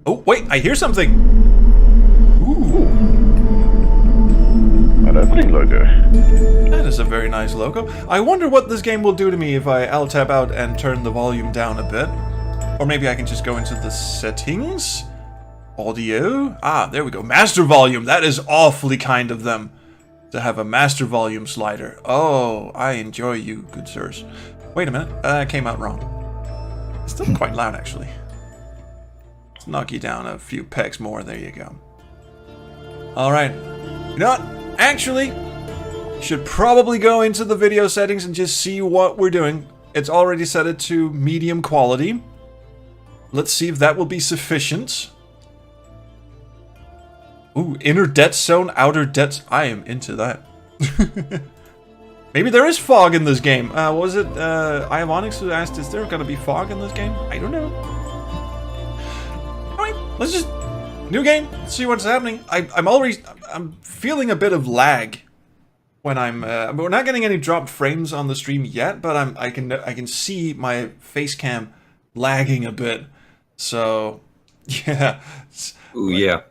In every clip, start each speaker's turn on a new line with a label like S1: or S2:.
S1: Oh, wait, I hear something. Ooh.
S2: An opening logo.
S1: That is a very nice logo. I wonder what this game will do to me if I Alt-tab out and turn the volume down a bit. Or maybe I can just go into the settings. Audio. Ah, there we go. Master volume. That is awfully kind of them to have a master volume slider. Oh, I enjoy you, good sirs. Wait a minute. That came out wrong. It's still quite loud, actually. Let's knock you down a few pegs more. There you go. Alright. You know what? Actually, should probably go into the video settings and just see what we're doing. It's already set it to medium quality. Let's see if that will be sufficient. Ooh, inner dead zone, outer dead... I am into that. Maybe there is fog in this game. What was it Iavonix who asked, is there gonna be fog in this game? I don't know. Alright, let's just... New game, let's see what's happening. I'm feeling a bit of lag when we're not getting any dropped frames on the stream yet, but I can see my face cam lagging a bit. So, yeah.
S3: Ooh, yeah.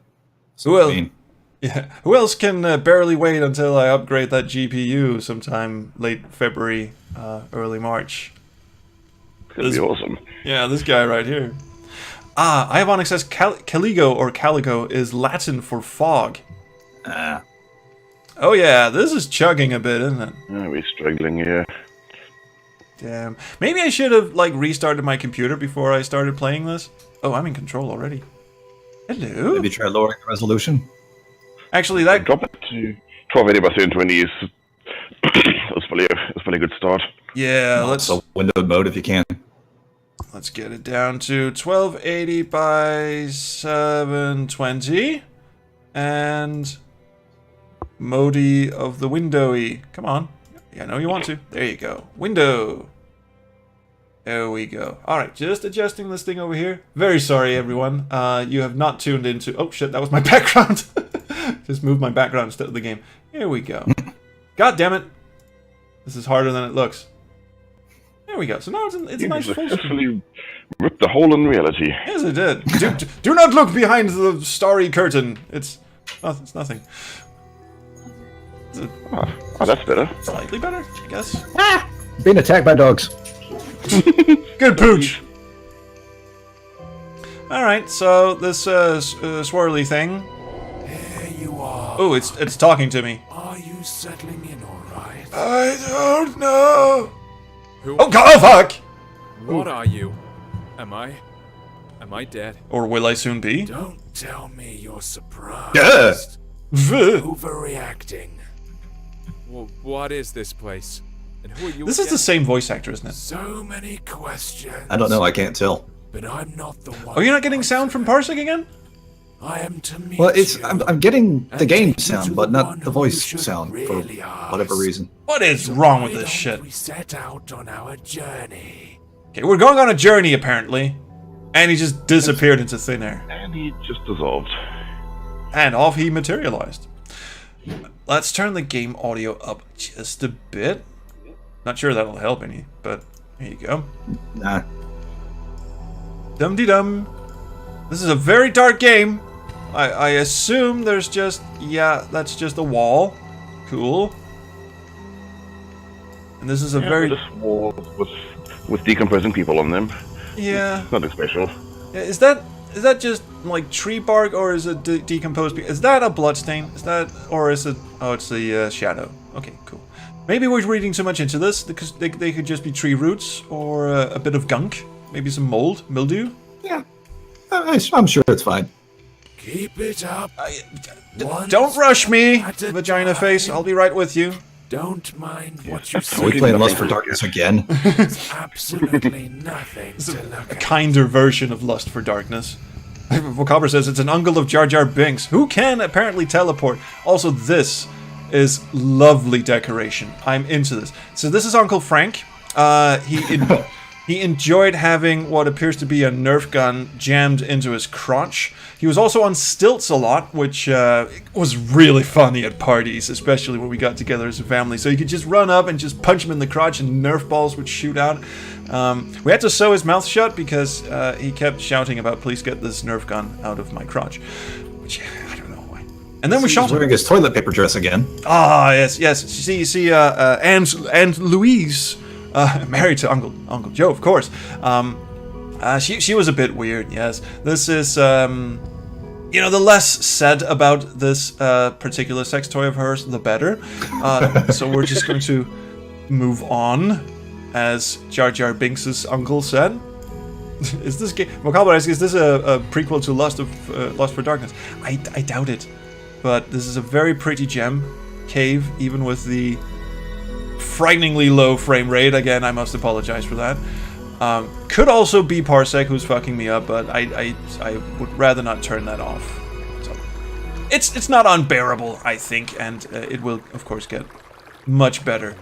S1: Who else can barely wait until I upgrade that GPU sometime late February, early March?
S2: It's gonna be awesome.
S1: Yeah, this guy right here. Ah, Iavonic says Caligo or Caligo is Latin for fog. Oh yeah, this is chugging a bit, isn't it?
S2: Yeah, we're struggling here.
S1: Damn. Maybe I should have, like, restarted my computer before I started playing this. Oh, I'm in control already. Hello?
S3: Maybe try lowering the resolution.
S1: Actually, that...
S2: Drop it to 1280 by 720 is it's probably a good start.
S1: Yeah, let's...
S3: So windowed mode if you can.
S1: Let's get it down to 1280 by 720. And... Modi of the windowy. Come on. Yeah, I know you want to. There you go. Window. There we go. Alright, just adjusting this thing over here. Very sorry, everyone. You have not tuned into... Oh, shit, that was my background. Just moved my background instead of the game. Here we go. God damn it. This is harder than it looks. There we go. So now it's a nice full screen.
S2: Successfully ripped the hole in reality.
S1: Yes, it did. Do not look behind the starry curtain. It's nothing.
S2: Oh, that's better.
S1: Slightly better, I guess.
S4: Ah! Being attacked by dogs.
S1: Good pooch. Alright, so this swirly thing.
S5: Here you are.
S1: Oh, it's talking to me.
S5: Are you settling in all right?
S1: I don't know.
S5: Who?
S1: Oh god, oh fuck!
S5: What are you? Am I dead?
S1: Or will I soon be?
S5: Don't tell me you're surprised.
S3: Yeah.
S5: Overreacting. Well, what is this place? And who are you
S1: This is
S5: again?
S1: the same voice actor, isn't it?
S5: So many questions.
S3: I don't know, I can't tell.
S5: But I'm not the one.
S1: Oh, you're not getting sound from Parsec again?
S5: I am to meet
S3: Well,
S5: you
S3: I'm getting the
S5: and
S3: game
S5: take you
S3: sound,
S5: to
S3: but
S5: the
S3: not
S5: one
S3: the
S5: who
S3: voice
S5: you should
S3: sound for
S5: really
S3: whatever
S5: ask.
S3: reason.
S1: What is
S5: So
S1: wrong with
S5: why
S1: this
S5: don't
S1: shit?
S5: We set out on our journey.
S1: Okay, we're going on a journey, apparently. And he just disappeared into thin air.
S2: And he just dissolved.
S1: And off he materialized. Let's turn the game audio up just a bit. Not sure that'll help any, but here you go.
S3: Nah.
S1: Dum-de-dum. This is a very dark game. I assume there's just... Yeah, that's just a wall. Cool. And this is a very...
S2: Just walls with decomposing people on them.
S1: Yeah.
S2: Nothing special.
S1: Is that just like tree bark, or is it decomposed? Is that a bloodstain? Is that, or is it? Oh, it's the shadow. Okay, cool. Maybe we're reading too much into this because they could just be tree roots or a bit of gunk, maybe some mold, mildew.
S3: Yeah. I'm sure it's fine.
S5: Keep it up.
S1: Don't rush me,
S5: at a
S1: vagina
S5: time.
S1: face. I'll be right with you.
S5: Don't mind what you
S3: Are we
S5: see.
S3: playing Lust for Darkness again?
S5: There's absolutely nothing to look
S1: A
S5: at.
S1: kinder version of Lust for Darkness. Vocabra says it's an uncle of Jar Jar Binks, who can apparently teleport. Also, this is lovely decoration. I'm into this. So this is Uncle Frank. He enjoyed having what appears to be a Nerf gun jammed into his crotch. He was also on stilts a lot, which was really funny at parties, especially when we got together as a family. So you could just run up and just punch him in the crotch and Nerf balls would shoot out. We had to sew his mouth shut because he kept shouting about, please get this Nerf gun out of my crotch. Which, I don't know why. And then we shot him.
S3: He's wearing his toilet paper dress again.
S1: Ah, yes. You see, Aunt Louise, married to Uncle Joe, of course. She was a bit weird. Yes, this is the less said about this particular sex toy of hers, the better. So we're just going to move on, as Jar Jar Binks' uncle said. Is this game? Macabre asks, is this a prequel to Lust for Darkness? I doubt it. But this is a very pretty gem cave, even with the frighteningly low frame rate. Again, I must apologize for that. Could also be Parsec who's fucking me up, but I would rather not turn that off. So it's not unbearable, I think, and it will, of course, get much better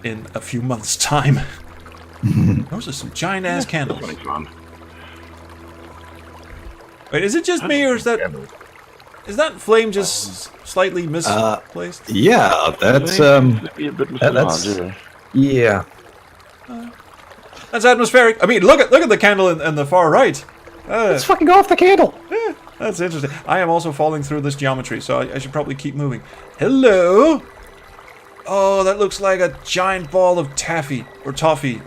S1: in a few months' time. Those are some giant-ass candles. Wait, is it just me, or is that flame just slightly misplaced?
S3: Yeah, that's
S4: Yeah.
S1: That's atmospheric. I mean, look at the candle in the far right.
S4: Let's fucking go off the candle.
S1: Yeah, that's interesting. I am also falling through this geometry, so I should probably keep moving. Hello. Oh, that looks like a giant ball of toffee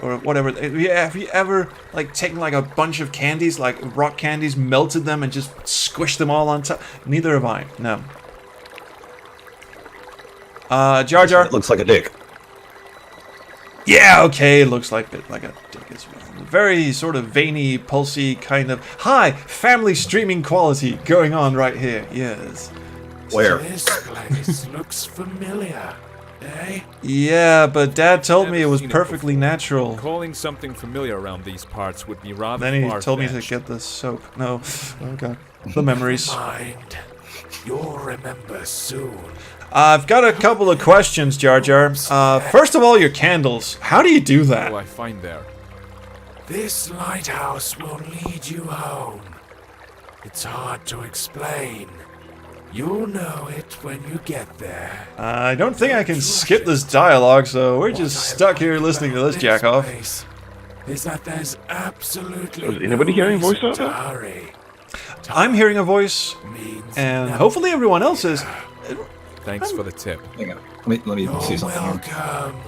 S1: or whatever. Have you ever taken a bunch of candies, like rock candies, melted them and just squished them all on top? Neither have I. No. Jar Jar.
S3: It looks like a dick.
S1: Yeah, okay, it looks like a dick as well. Very sort of veiny, pulsy kind of family streaming quality going on right here. Yes.
S3: Where?
S6: This place looks familiar, eh?
S1: Yeah, but Dad told me it was perfectly natural.
S5: Calling something familiar around these parts would be rather
S1: Then he
S5: far-fetched.
S1: told me to get the soap. No. Oh god. The memories.
S6: Mind. You'll remember soon.
S1: I've got a couple of questions, Jar Jar. First of all, your candles. How do you do
S5: What
S1: that?
S5: will I find there?
S6: This lighthouse will lead you home. It's hard to explain. You'll know it when you get there.
S1: I don't think I can skip this dialogue, so we're just stuck here listening to this jack-off.
S6: Place is that there's absolutely
S2: Is anybody hearing
S6: no reason
S2: voiceover?
S6: to hurry.
S1: I'm hearing a voice,
S6: Means
S1: and
S6: nothing.
S1: hopefully everyone else is.
S5: Thanks for the tip.
S3: Hang on. Let me see
S6: You're
S3: something.
S6: welcome.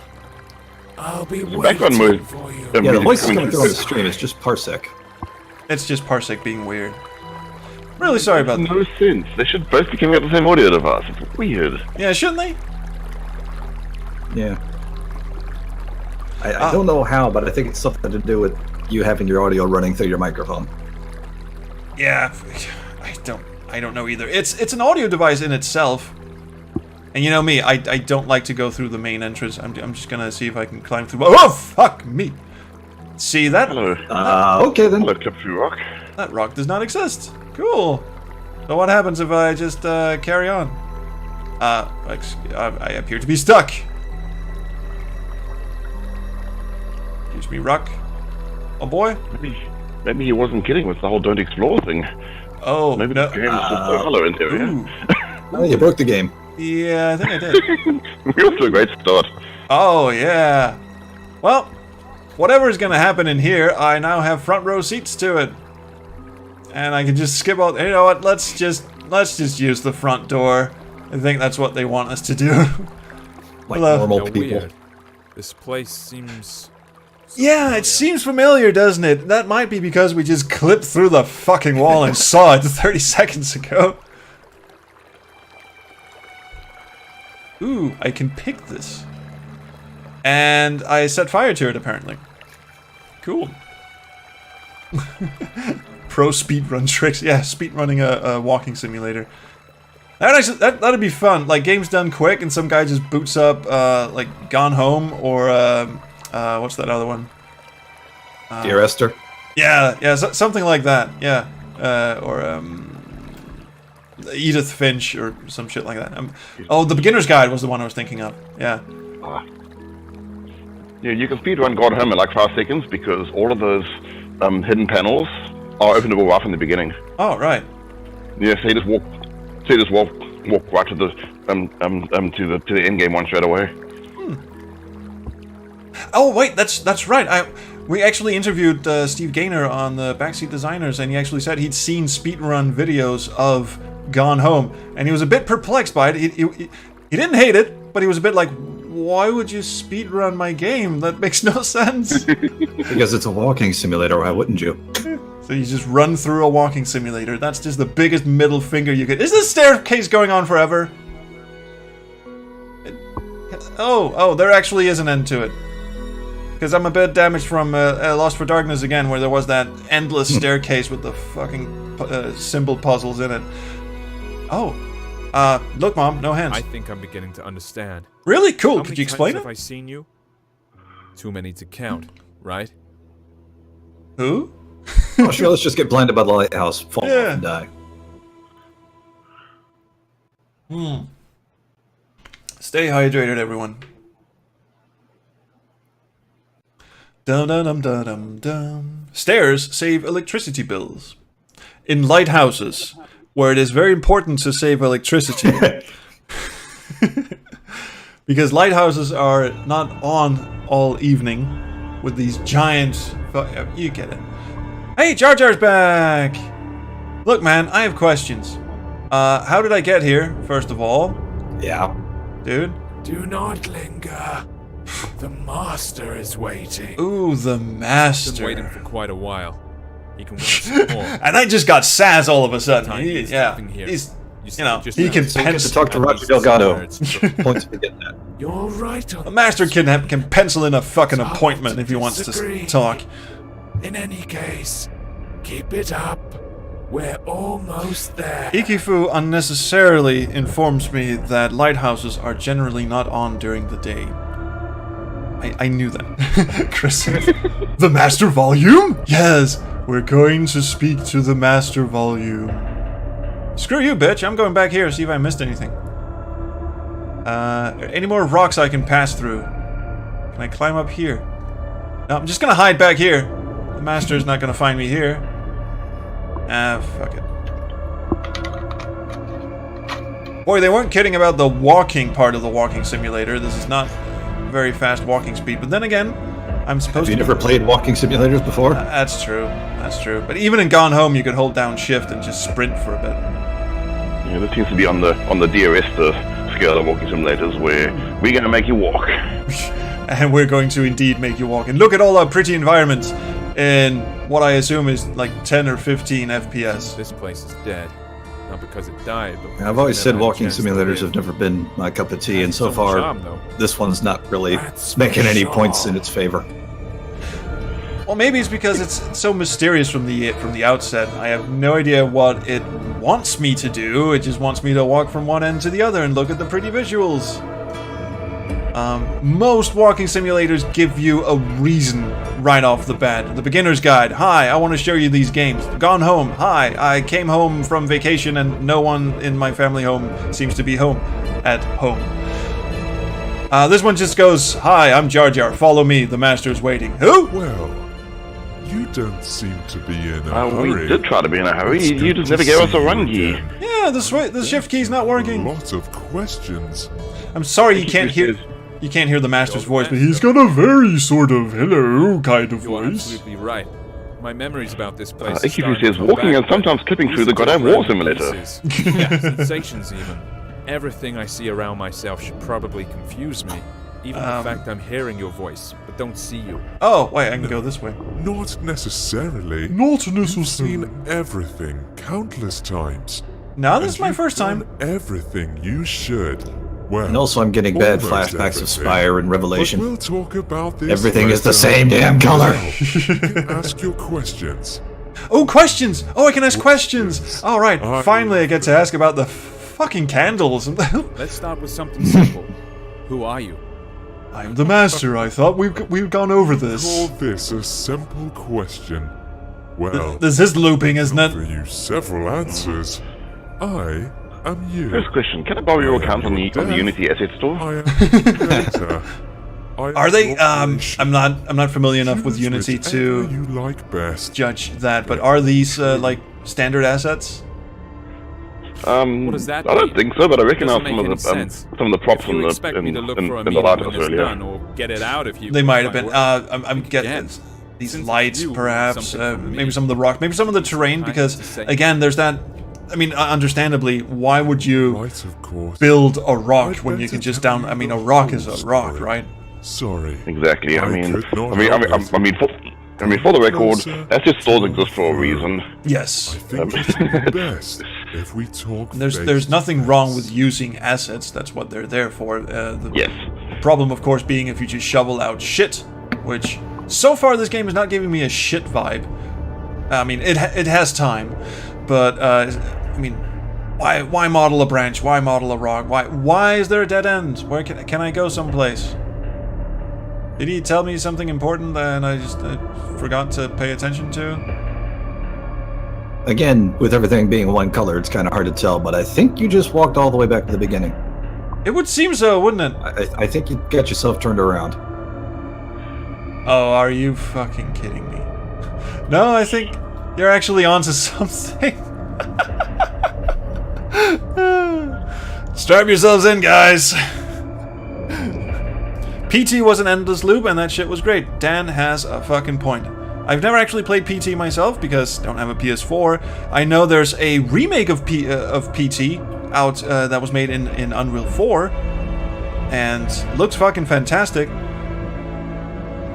S6: I'll be
S2: background
S6: waiting
S2: noise.
S6: for you.
S3: Yeah, the voice is coming through on the stream. It's just Parsec.
S1: It's just Parsec being weird. Really sorry about that.
S2: No sense. They should both be coming out the same audio device. It's weird.
S1: Yeah, shouldn't they?
S3: Yeah. I don't know how, but I think it's something to do with you having your audio running through your microphone.
S1: Yeah, I don't know either. It's an audio device in itself. And you know me, I don't like to go through the main entrance. I'm just gonna see if I can climb through. Oh, fuck me! See that?
S2: Hello.
S3: Okay then.
S2: Hello, Clip-Through Rock.
S1: That rock does not exist. Cool. So what happens if I just carry on? I appear to be stuck. Excuse me, rock. Oh boy.
S2: Maybe he wasn't kidding with the whole don't explore thing.
S1: Oh
S2: Maybe
S1: no.
S2: the game was just so hollow interior.
S1: Ooh.
S3: Oh, you broke the game.
S1: Yeah, I think I did.
S2: We're off to a great start.
S1: Oh yeah. Well, whatever is gonna happen in here, I now have front row seats to it, and I can just skip all. You know what? Let's just use the front door. I think that's what they want us to do.
S3: Like
S1: Hello.
S3: normal
S5: How
S3: people.
S5: weird. This place seems...
S1: Yeah, it seems familiar, doesn't it? That might be because we just clipped through the fucking wall and saw it 30 seconds ago. Ooh, I can pick this. And I set fire to it, apparently. Cool. Pro speedrun tricks. Yeah, speedrunning a walking simulator. That'd be fun. Like, games done quick and some guy just boots up, like, Gone Home or, what's that other one?
S3: Dear Esther.
S1: Yeah, something like that. Yeah, or Edith Finch or some shit like that. Oh, The Beginner's Guide was the one I was thinking of. Yeah.
S2: Yeah, you can speedrun God Home in like 5 seconds because all of those hidden panels are openable right from the beginning.
S1: Oh, right.
S2: Yeah, so you just walk right to the end game one straight away.
S1: Oh, wait, that's right. We actually interviewed Steve Gaynor on the Backseat Designers, and he actually said he'd seen speedrun videos of Gone Home, and he was a bit perplexed by it. He didn't hate it, but he was a bit like, why would you speedrun my game? That makes no sense.
S3: Because it's a walking simulator, why wouldn't you?
S1: So you just run through a walking simulator. That's just the biggest middle finger you could... Is this staircase going on forever? Oh, there actually is an end to it. Because I'm a bit damaged from Lost for Darkness again, where there was that endless staircase with the fucking symbol puzzles in it. Oh. Look, Mom, no hands.
S5: I think I'm beginning to understand.
S1: Really? Cool.
S5: How
S1: Could
S5: many
S1: you explain
S5: times
S1: it?
S5: have I seen you? Too many to count, right?
S1: Who?
S3: Oh, sure, let's just get blinded by the lighthouse, fall off and die.
S1: Stay hydrated, everyone. Dum dum dum dum dum dum. Stairs save electricity bills. In lighthouses, where it is very important to save electricity. Because lighthouses are not on all evening with these giant... You get it. Hey, Jar Jar's back! Look, man, I have questions. How did I get here, first of all?
S3: Yeah.
S1: Dude?
S6: Do not linger. The master is waiting.
S1: Ooh, the master.
S5: Been waiting for quite a while. He can wait some more.
S1: And I just got Saz all of a sudden.
S5: Time is
S1: Yeah,
S5: nothing here.
S1: he's,
S5: You know,
S1: he can
S3: So you get to
S1: pencil.
S3: talk to Roger Delgado. Points to get that.
S6: You're right.
S1: The master can pencil in a fucking appointment if he wants to
S6: Disagree.
S1: talk.
S6: In any case, keep it up. We're almost there.
S1: Ikifu unnecessarily informs me that lighthouses are generally not on during the day. I knew that. Chris. The master volume? Yes, we're going to speak to the master volume. Screw you, bitch. I'm going back here to see if I missed anything. Any more rocks I can pass through? Can I climb up here? No, I'm just gonna hide back here. The master's not gonna find me here. Fuck it. Boy, they weren't kidding about the walking part of the walking simulator. This is not very fast walking speed, but then again, I'm supposed
S3: Have you
S1: to...
S3: never played walking simulators before?
S1: That's true. That's true. But even in Gone Home, you could hold down shift and just sprint for a bit.
S2: Yeah, this seems to be on the DRS scale of walking simulators, where we're gonna make you walk.
S1: And we're going to indeed make you walk. And look at all our pretty environments in what I assume is like 10 or 15 FPS.
S5: This place is dead. Not because it died, but because
S3: I've always
S5: it
S3: said
S5: never had a
S3: walking
S5: chance to
S3: simulators
S5: live.
S3: have never been my cup of tea, and
S5: Has
S3: so
S5: some
S3: far,
S5: charm, though.
S3: this one's not really
S6: That's
S3: making any
S6: for
S3: points
S6: sure.
S3: in its favor.
S1: Well, maybe it's because it's so mysterious from the outset. I have no idea what it wants me to do. It just wants me to walk from one end to the other and look at the pretty visuals. Most walking simulators give you a reason right off the bat. The beginner's guide. Hi, I want to show you these games. Gone Home. Hi, I came home from vacation and no one in my family home seems to be home. At home. This one just goes, hi, I'm Jar Jar. Follow me. The master's waiting. Who?
S7: Well, you don't seem to be in a
S2: We
S7: hurry.
S2: did try to be in a hurry.
S7: It's
S2: You
S7: good
S2: just
S7: to
S2: never gave us
S7: see
S2: a run
S7: you
S2: key.
S7: again.
S1: Yeah, the shift key's not
S7: A
S1: working.
S7: lot of questions.
S1: I'm sorry you can't hear... You can't hear the master's voice, but he's got a very sort of hello kind of
S5: You're
S1: voice.
S5: absolutely right. My memories about this place. are
S2: Ikifu
S5: starting to
S2: says
S5: come
S2: walking
S5: back,
S2: and sometimes
S5: but
S2: clipping through the
S5: recent
S2: goddamn war
S5: different
S2: simulator.
S5: pieces. Yeah, sensations even. Everything I see around myself should probably confuse me. Even the fact I'm hearing your voice, but don't see you.
S1: Oh, wait, I can go this way.
S7: Not necessarily.
S1: Not
S7: You've seen everything countless times.
S1: No, this
S7: And
S1: is my
S7: you've
S1: first time.
S7: done everything you should. Well,
S3: And also, I'm getting bad
S7: almost
S3: flashbacks of
S7: everything.
S3: Spire and
S7: But
S3: Revelation.
S7: we'll talk about this
S3: Everything is the
S7: later.
S3: same damn color.
S7: You can ask your questions.
S1: Oh, questions! Oh, I can ask questions! Alright,
S7: I-
S1: finally I get to ask about the fucking candles.
S5: Let's start with something simple. Who are you?
S1: I'm the master, I thought we've gone over
S7: Call
S1: this.
S7: this a simple question. Well,
S1: This is looping, isn't
S7: offer
S1: it?
S7: you several answers. I am you.
S2: First question, can I borrow your account on the Unity asset store?
S7: I am the creator.
S1: Are they? I'm not familiar enough with Unity to
S7: you like best.
S1: judge that. But are these like standard assets?
S5: What does that
S2: I don't
S5: mean?
S2: think so, but I recognize
S5: Doesn't make any sense.
S2: some of the props
S5: If you
S2: in
S5: expect me to look for a
S2: the
S5: meaning
S2: lighthouse
S5: when it's
S2: earlier.
S5: done, or get it out if you...
S1: They might have
S5: my
S1: been.
S5: work.
S1: I'm getting
S5: Again,
S1: these
S5: since
S1: lights,
S5: you
S1: perhaps.
S5: something from me,
S1: Maybe some of the rock, maybe some of the terrain.
S5: I have
S1: Because
S5: to say-
S1: again, there's that. I mean, understandably, why would you
S7: Right, of course.
S1: build a rock
S7: I'd
S1: when you
S7: better
S1: can just
S7: tell
S1: down?
S7: you
S1: I mean,
S7: the
S1: a rock is
S7: whole
S1: a rock,
S7: story.
S1: right?
S7: Sorry.
S2: Exactly. I mean,
S7: could not
S2: for the record,
S7: Closer
S2: that's just stores
S7: to
S2: exist for a
S7: the
S2: reason.
S7: I
S1: Yes.
S7: think it would be best if we talk
S1: There's
S7: face
S1: nothing
S7: to
S1: wrong
S7: face.
S1: with using assets. That's what they're there for. The
S2: Yes.
S1: problem, of course, being if you just shovel out shit, which so far this game is not giving me a shit vibe. I mean, it has time, but I mean, why model a branch? Why model a rock? Why is there a dead end? Where can I go someplace? Did he tell me something important that I just forgot to pay attention to?
S3: Again, with everything being one color, it's kind of hard to tell, but I think you just walked all the way back to the beginning.
S1: It would seem so, wouldn't it?
S3: I think you got yourself turned around.
S1: Oh, are you fucking kidding me? No, I think you're actually onto something. Strap yourselves in, guys. PT was an endless loop, and that shit was great. Dan has a fucking point. I've never actually played PT myself because I don't have a PS4. I know there's a remake of PT out that was made in Unreal 4, and looks fucking fantastic.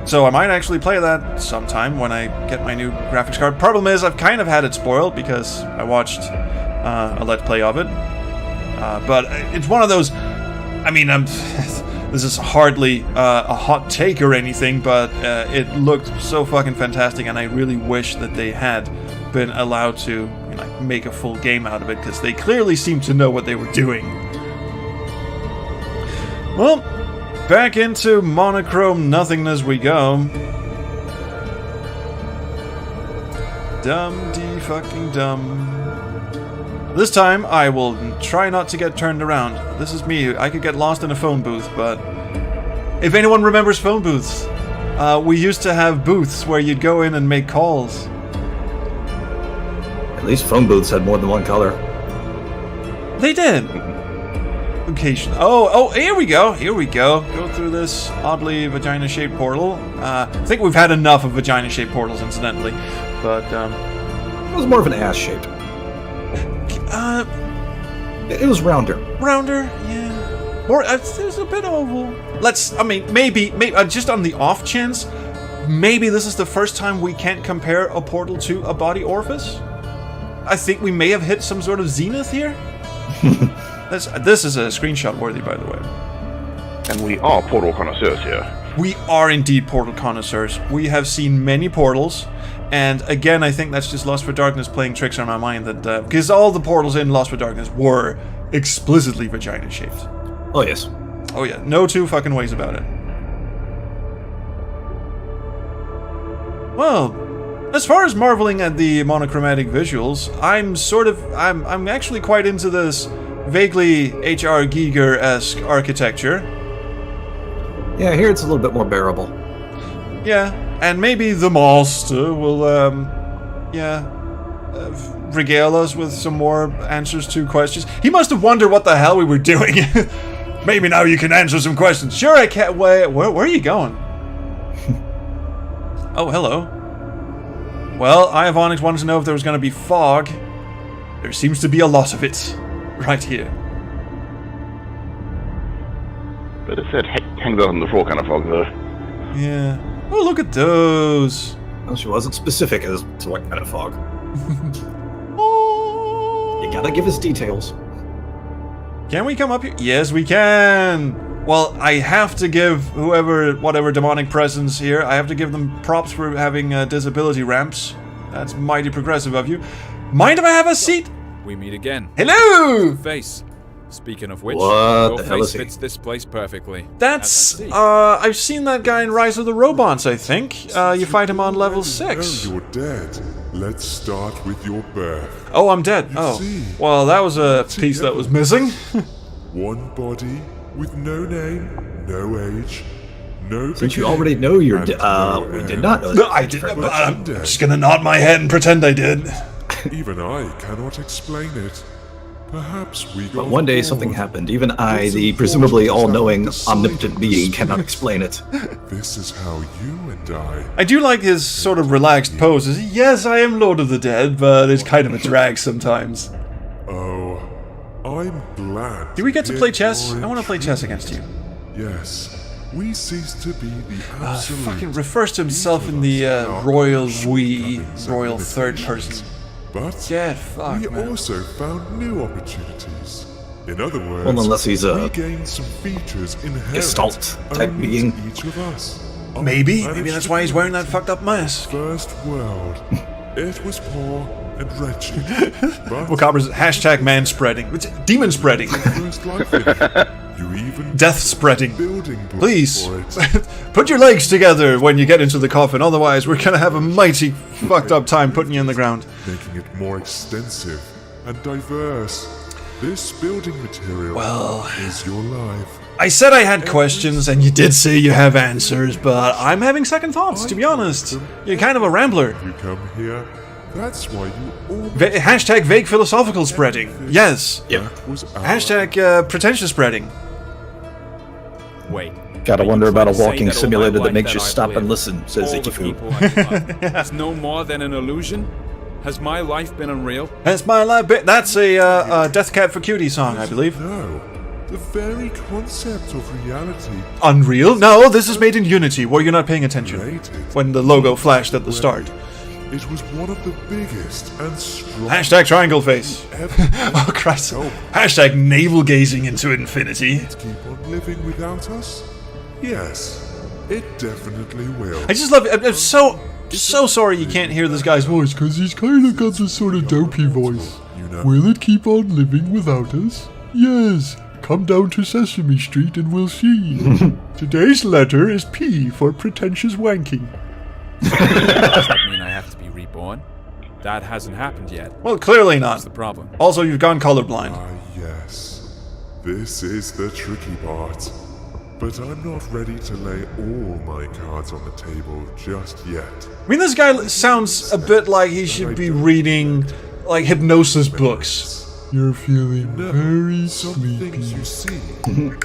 S1: So I might actually play that sometime when I get my new graphics card. Problem is, I've kind of had it spoiled because I watched a Let's Play of it. But it's one of those... I mean, this is hardly a hot take or anything, but it looked so fucking fantastic, and I really wish that they had been allowed to make a full game out of it, because they clearly seemed to know what they were doing. Well, back into monochrome nothingness we go. Fucking dumb. This time, I will try not to get turned around. This is me. I could get lost in a phone booth, but... If anyone remembers phone booths, we used to have booths where you'd go in and make calls.
S3: At least phone booths had more than one color.
S1: They did! Occasion. Oh, here we go. Here we go. Go through this oddly vagina-shaped portal. I think we've had enough of vagina-shaped portals, incidentally. But,
S3: It was more of an ass shape. It was rounder.
S1: Rounder, yeah. Or there's a bit oval. Maybe, just on the off chance, maybe this is the first time we can't compare a portal to a body orifice. I think we may have hit some sort of zenith here. This is a screenshot worthy, by the way.
S2: And we are portal connoisseurs here.
S1: We are indeed portal connoisseurs. We have seen many portals. And again, I think that's just Lost for Darkness playing tricks on my mind. That because all the portals in Lost for Darkness were explicitly vagina-shaped.
S3: Oh, yes.
S1: Oh yeah, no two fucking ways about it. Well, as far as marveling at the monochromatic visuals, I'm actually quite into this vaguely H.R. Giger-esque architecture.
S3: Yeah, here it's a little bit more bearable.
S1: Yeah, and maybe the master will, regale us with some more answers to questions. He must have wondered what the hell we were doing. Maybe now you can answer some questions. Sure, I can't wait. Where are you going? Oh, hello. Well, Iovonics wanted to know if there was going to be fog. There seems to be a lot of it. Right here.
S2: But it said hangs out on the floor kind of fog, though.
S1: Yeah. Oh, look at those.
S3: Well, she wasn't specific as to what kind of fog.
S1: Oh.
S3: You gotta give us details.
S1: Can we come up here? Yes, we can. Well, I have to give whatever demonic presence here, I have to give them props for having disability ramps. That's mighty progressive of you. Mind if I have a seat?
S5: We meet again.
S1: Hello!
S5: Face. Speaking of which,
S3: What
S5: your
S3: the hell
S5: face
S3: is he?
S5: fits this place perfectly.
S1: That's,
S5: As I see.
S1: I've seen that guy in Rise of the Robots, I think. You fight him on level 6.
S7: No, you're dead. Let's start with your birth.
S1: Oh, I'm dead. Oh.
S7: see,
S1: Well, that was a piece that was missing.
S7: One body with no name, no age, No.
S3: Since you already know you're, we did not know.
S1: No, I did. I'm just gonna nod my head and pretend I did.
S7: Even I cannot explain it. Perhaps we got
S3: But one day
S7: bored.
S3: something happened. Even I, the presumably all-knowing, omnipotent being, cannot explain it.
S7: This is how you and
S1: I do like his sort of relaxed poses. Yes, I am Lord of the Dead, but it's kind of a drag sometimes.
S7: Oh, I'm glad.
S1: Do we get to
S7: hear
S1: play chess?
S7: your
S1: I want to play chess against you.
S7: Yes, we cease to be the absolute.
S1: Fucking refers to himself in the royal we, royal third person.
S7: But
S1: Get fucked,
S7: we
S1: man.
S7: also found new opportunities. In other words,
S3: Well, unless he's a
S7: we gained some features inherent
S3: Gestalt type
S7: only
S3: being.
S7: to each of us.
S1: Maybe
S7: Managed
S1: that's
S7: to
S1: why he's wearing
S7: build
S1: that fucked up mask.
S7: First world. It was poor and wretched. But
S1: Macabra's hashtag man spreading. It's demon spreading.
S7: first life in it. You even
S1: Death spreading.
S7: building blocks
S1: Please,
S7: for it.
S1: put your legs together when you get into the coffin, otherwise we're gonna have a mighty fucked up time putting you in the ground.
S7: Making it more extensive and diverse. This building material is your life.
S1: I said I had questions, and you did say you have answers, but I'm having second thoughts, to be honest. You're kind of a rambler.
S7: You come here, that's why you all
S1: Hashtag vague philosophical spreading. Yes.
S7: that was our
S1: Hashtag pretentious spreading.
S5: Wait.
S3: Gotta
S5: are you
S3: wonder about
S5: trying
S3: a
S5: to say
S3: walking
S5: that all
S3: simulator
S5: my
S3: that makes
S5: life
S3: you
S5: I've
S3: stop and
S5: lived,
S3: listen, says
S5: all the
S3: Ikifu.
S5: people I've loved, is no more than an illusion? Has my life been unreal?
S1: That's my life. That's a Death Cab for Cutie song, I believe.
S7: No, the very concept of reality
S1: Unreal? No, this is made in Unity, where you're not paying attention.
S7: created.
S1: When the logo flashed at the start.
S7: It was one of the biggest and strongest
S1: Hashtag triangle face.
S7: ever.
S1: Oh Christ. Hashtag navel gazing into infinity.
S7: Keep on living without us? Yes, it definitely will.
S1: I just love it. I'm so sorry you can't hear this guy's voice, because he's kind of got this sort of dopey voice.
S7: You know,
S4: Will it keep on living without us? Yes. Come down to Sesame Street and we'll see. Today's letter is P for pretentious wanking.
S5: Does that mean I have to be reborn? That hasn't happened yet.
S1: Well, clearly
S5: That's
S1: not.
S5: the problem.
S1: Also, you've gone colorblind.
S7: ah yes, this is the tricky part. But I'm not ready to lay all my cards on the table just yet.
S1: I mean, this guy sounds a bit like he should be reading, like, hypnosis books.
S4: You're feeling very
S7: Some
S4: sleepy.
S7: things you see,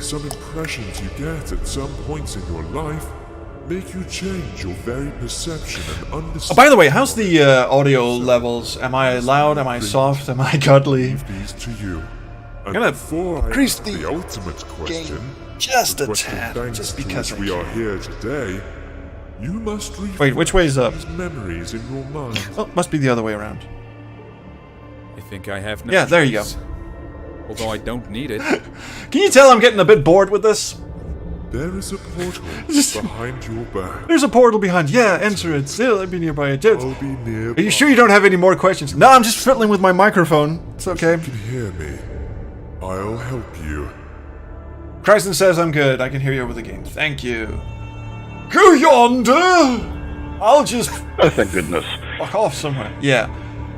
S7: some impressions you get at some points in your life, make you change your very perception and
S1: Oh,
S7: understanding.
S1: by the way, how's the audio levels? Am I loud? Am I soft? Am I godly?
S7: These to you. And
S1: Gonna
S7: before I
S1: increase
S7: ask
S1: the
S7: the ultimate question,
S1: just a
S7: what the
S1: tad,
S7: thanks
S1: just
S7: to
S1: because
S7: which
S1: I
S7: we are
S1: can.
S7: here today, you must
S1: Wait, which way is up?
S7: these memories in your mind.
S1: Oh, must be the other way around.
S5: I think I have no
S1: Yeah, there you
S5: choice. Although I don't need it.
S1: Can you tell I'm getting a bit bored with this?
S7: There is a portal behind your back.
S1: There's a portal behind. Yeah, enter it. Still, I'd be nearby it.
S7: I'll be near.
S1: Are you sure you don't have any more questions? No, I'm just fiddling with my microphone. It's okay.
S7: You can hear me. I'll help you.
S1: Krysten says I'm good. I can hear you over the game. Thank you. Go yonder! I'll just
S2: Oh, thank goodness.
S1: fuck off somewhere. Yeah.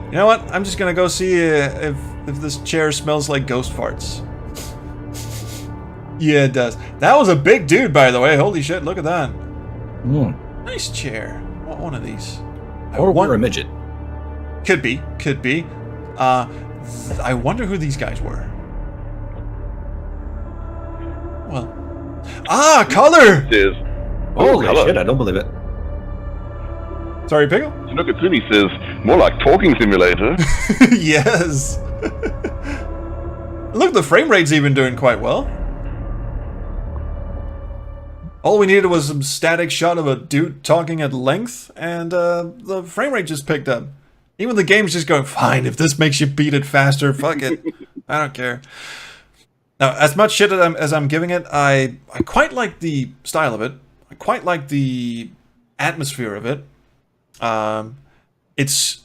S1: You know what? I'm just gonna go see if this chair smells like ghost farts. Yeah, it does. That was a big dude, by the way. Holy shit, look at that. Nice chair. Want one of these.
S3: Or
S1: One-
S3: we're a midget.
S1: Could be. Could be. I wonder who these guys were. Well. Ah, color!
S2: Says,
S3: Holy
S2: hello.
S3: shit, I don't believe it.
S1: Sorry, Pickle?
S2: Snookatsuni says, more like talking simulator.
S1: Yes. Look, the frame rate's even doing quite well. All we needed was some static shot of a dude talking at length, and the frame rate just picked up. Even the game's just going, fine, if this makes you beat it faster, fuck it. I don't care. Now, as much shit as I'm giving it, I quite like the style of it. I quite like the atmosphere of it. It's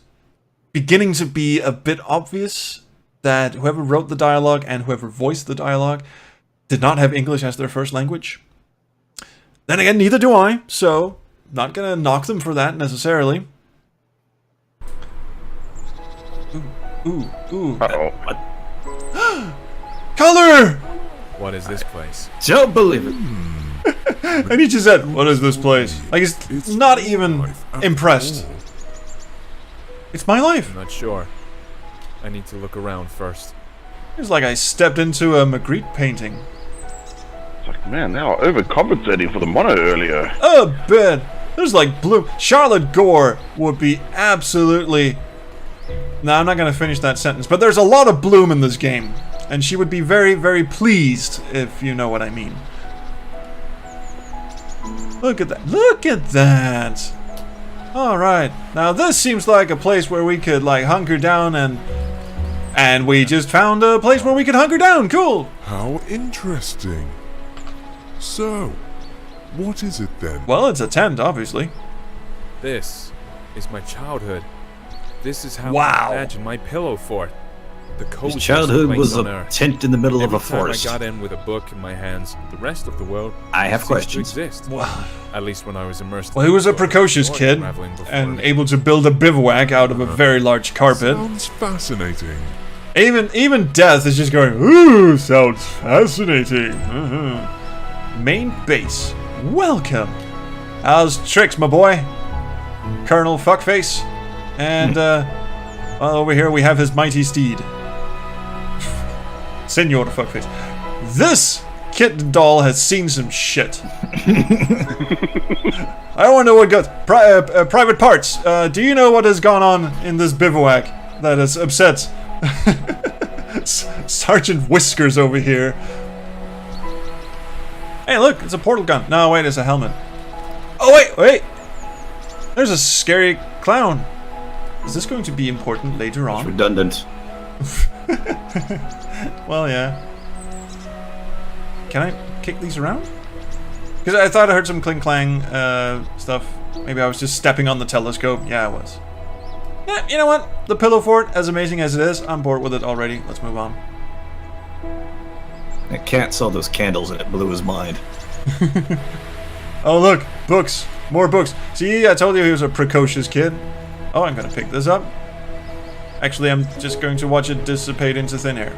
S1: beginning to be a bit obvious that whoever wrote the dialogue and whoever voiced the dialogue did not have English as their first language. Then again, neither do I, so not gonna knock them for that necessarily. Ooh.
S2: Uh-oh.
S1: Color!
S5: What is this place?
S3: Don't believe it.
S1: And he just said, "What is this place?" Like he's not even impressed. It's my life.
S5: I'm not sure. I need to look around first.
S1: It's like I stepped into a Magritte painting.
S2: It's like, man, they were overcompensating for the mono earlier.
S1: A bit. There's like bloom. Charlotte Gore would be absolutely... No, I'm not going to finish that sentence. But there's a lot of bloom in this game. And she would be very, very pleased, if you know what I mean. Look at that. Look at that. Alright. Now this seems like a place where we could like hunker down and we just found a place where we could hunker down. Cool.
S7: How interesting. So, what is it then?
S1: Well, it's a tent, obviously.
S5: This is my childhood. This is how
S1: Wow.
S5: I imagine my pillow fort. The
S3: His
S5: coziest
S3: childhood
S5: place
S3: was
S5: on
S3: a
S5: earth.
S3: tent in the middle of
S5: Every
S3: a
S5: time
S3: forest.
S5: I got in with a book in my hands, the rest of the world
S3: I have
S5: ceased
S3: questions.
S5: to exist.
S1: Wow.
S5: At least when I was immersed.
S1: Well, he
S5: in
S1: was a
S5: the story,
S1: precocious
S5: story
S1: kid
S5: traveling before
S1: and
S5: me.
S1: able to build a bivouac out of a very large carpet.
S7: Sounds fascinating.
S1: Even Death is just going, ooh, sounds fascinating. Main base. Welcome. How's tricks, my boy? Colonel Fuckface. And, well, over here we have his mighty steed. Senor Fuckface. This kitten doll has seen some shit. I want to know what goes. Private Parts, do you know what has gone on in this bivouac that has upset Sergeant Whiskers over here? Hey, look, it's a portal gun. No, wait, it's a helmet. Oh, wait. There's a scary clown. Is this going to be important later on?
S3: Redundant.
S1: Well, yeah. Can I kick these around? Because I thought I heard some cling clang stuff. Maybe I was just stepping on the telescope. Yeah, I was. Yeah, you know what? The pillow fort, as amazing as it is, I'm bored with it already. Let's move on.
S3: That cat saw those candles and it blew his mind.
S1: Oh, look. Books. More books. See, I told you he was a precocious kid. Oh, I'm going to pick this up. Actually, I'm just going to watch it dissipate into thin air.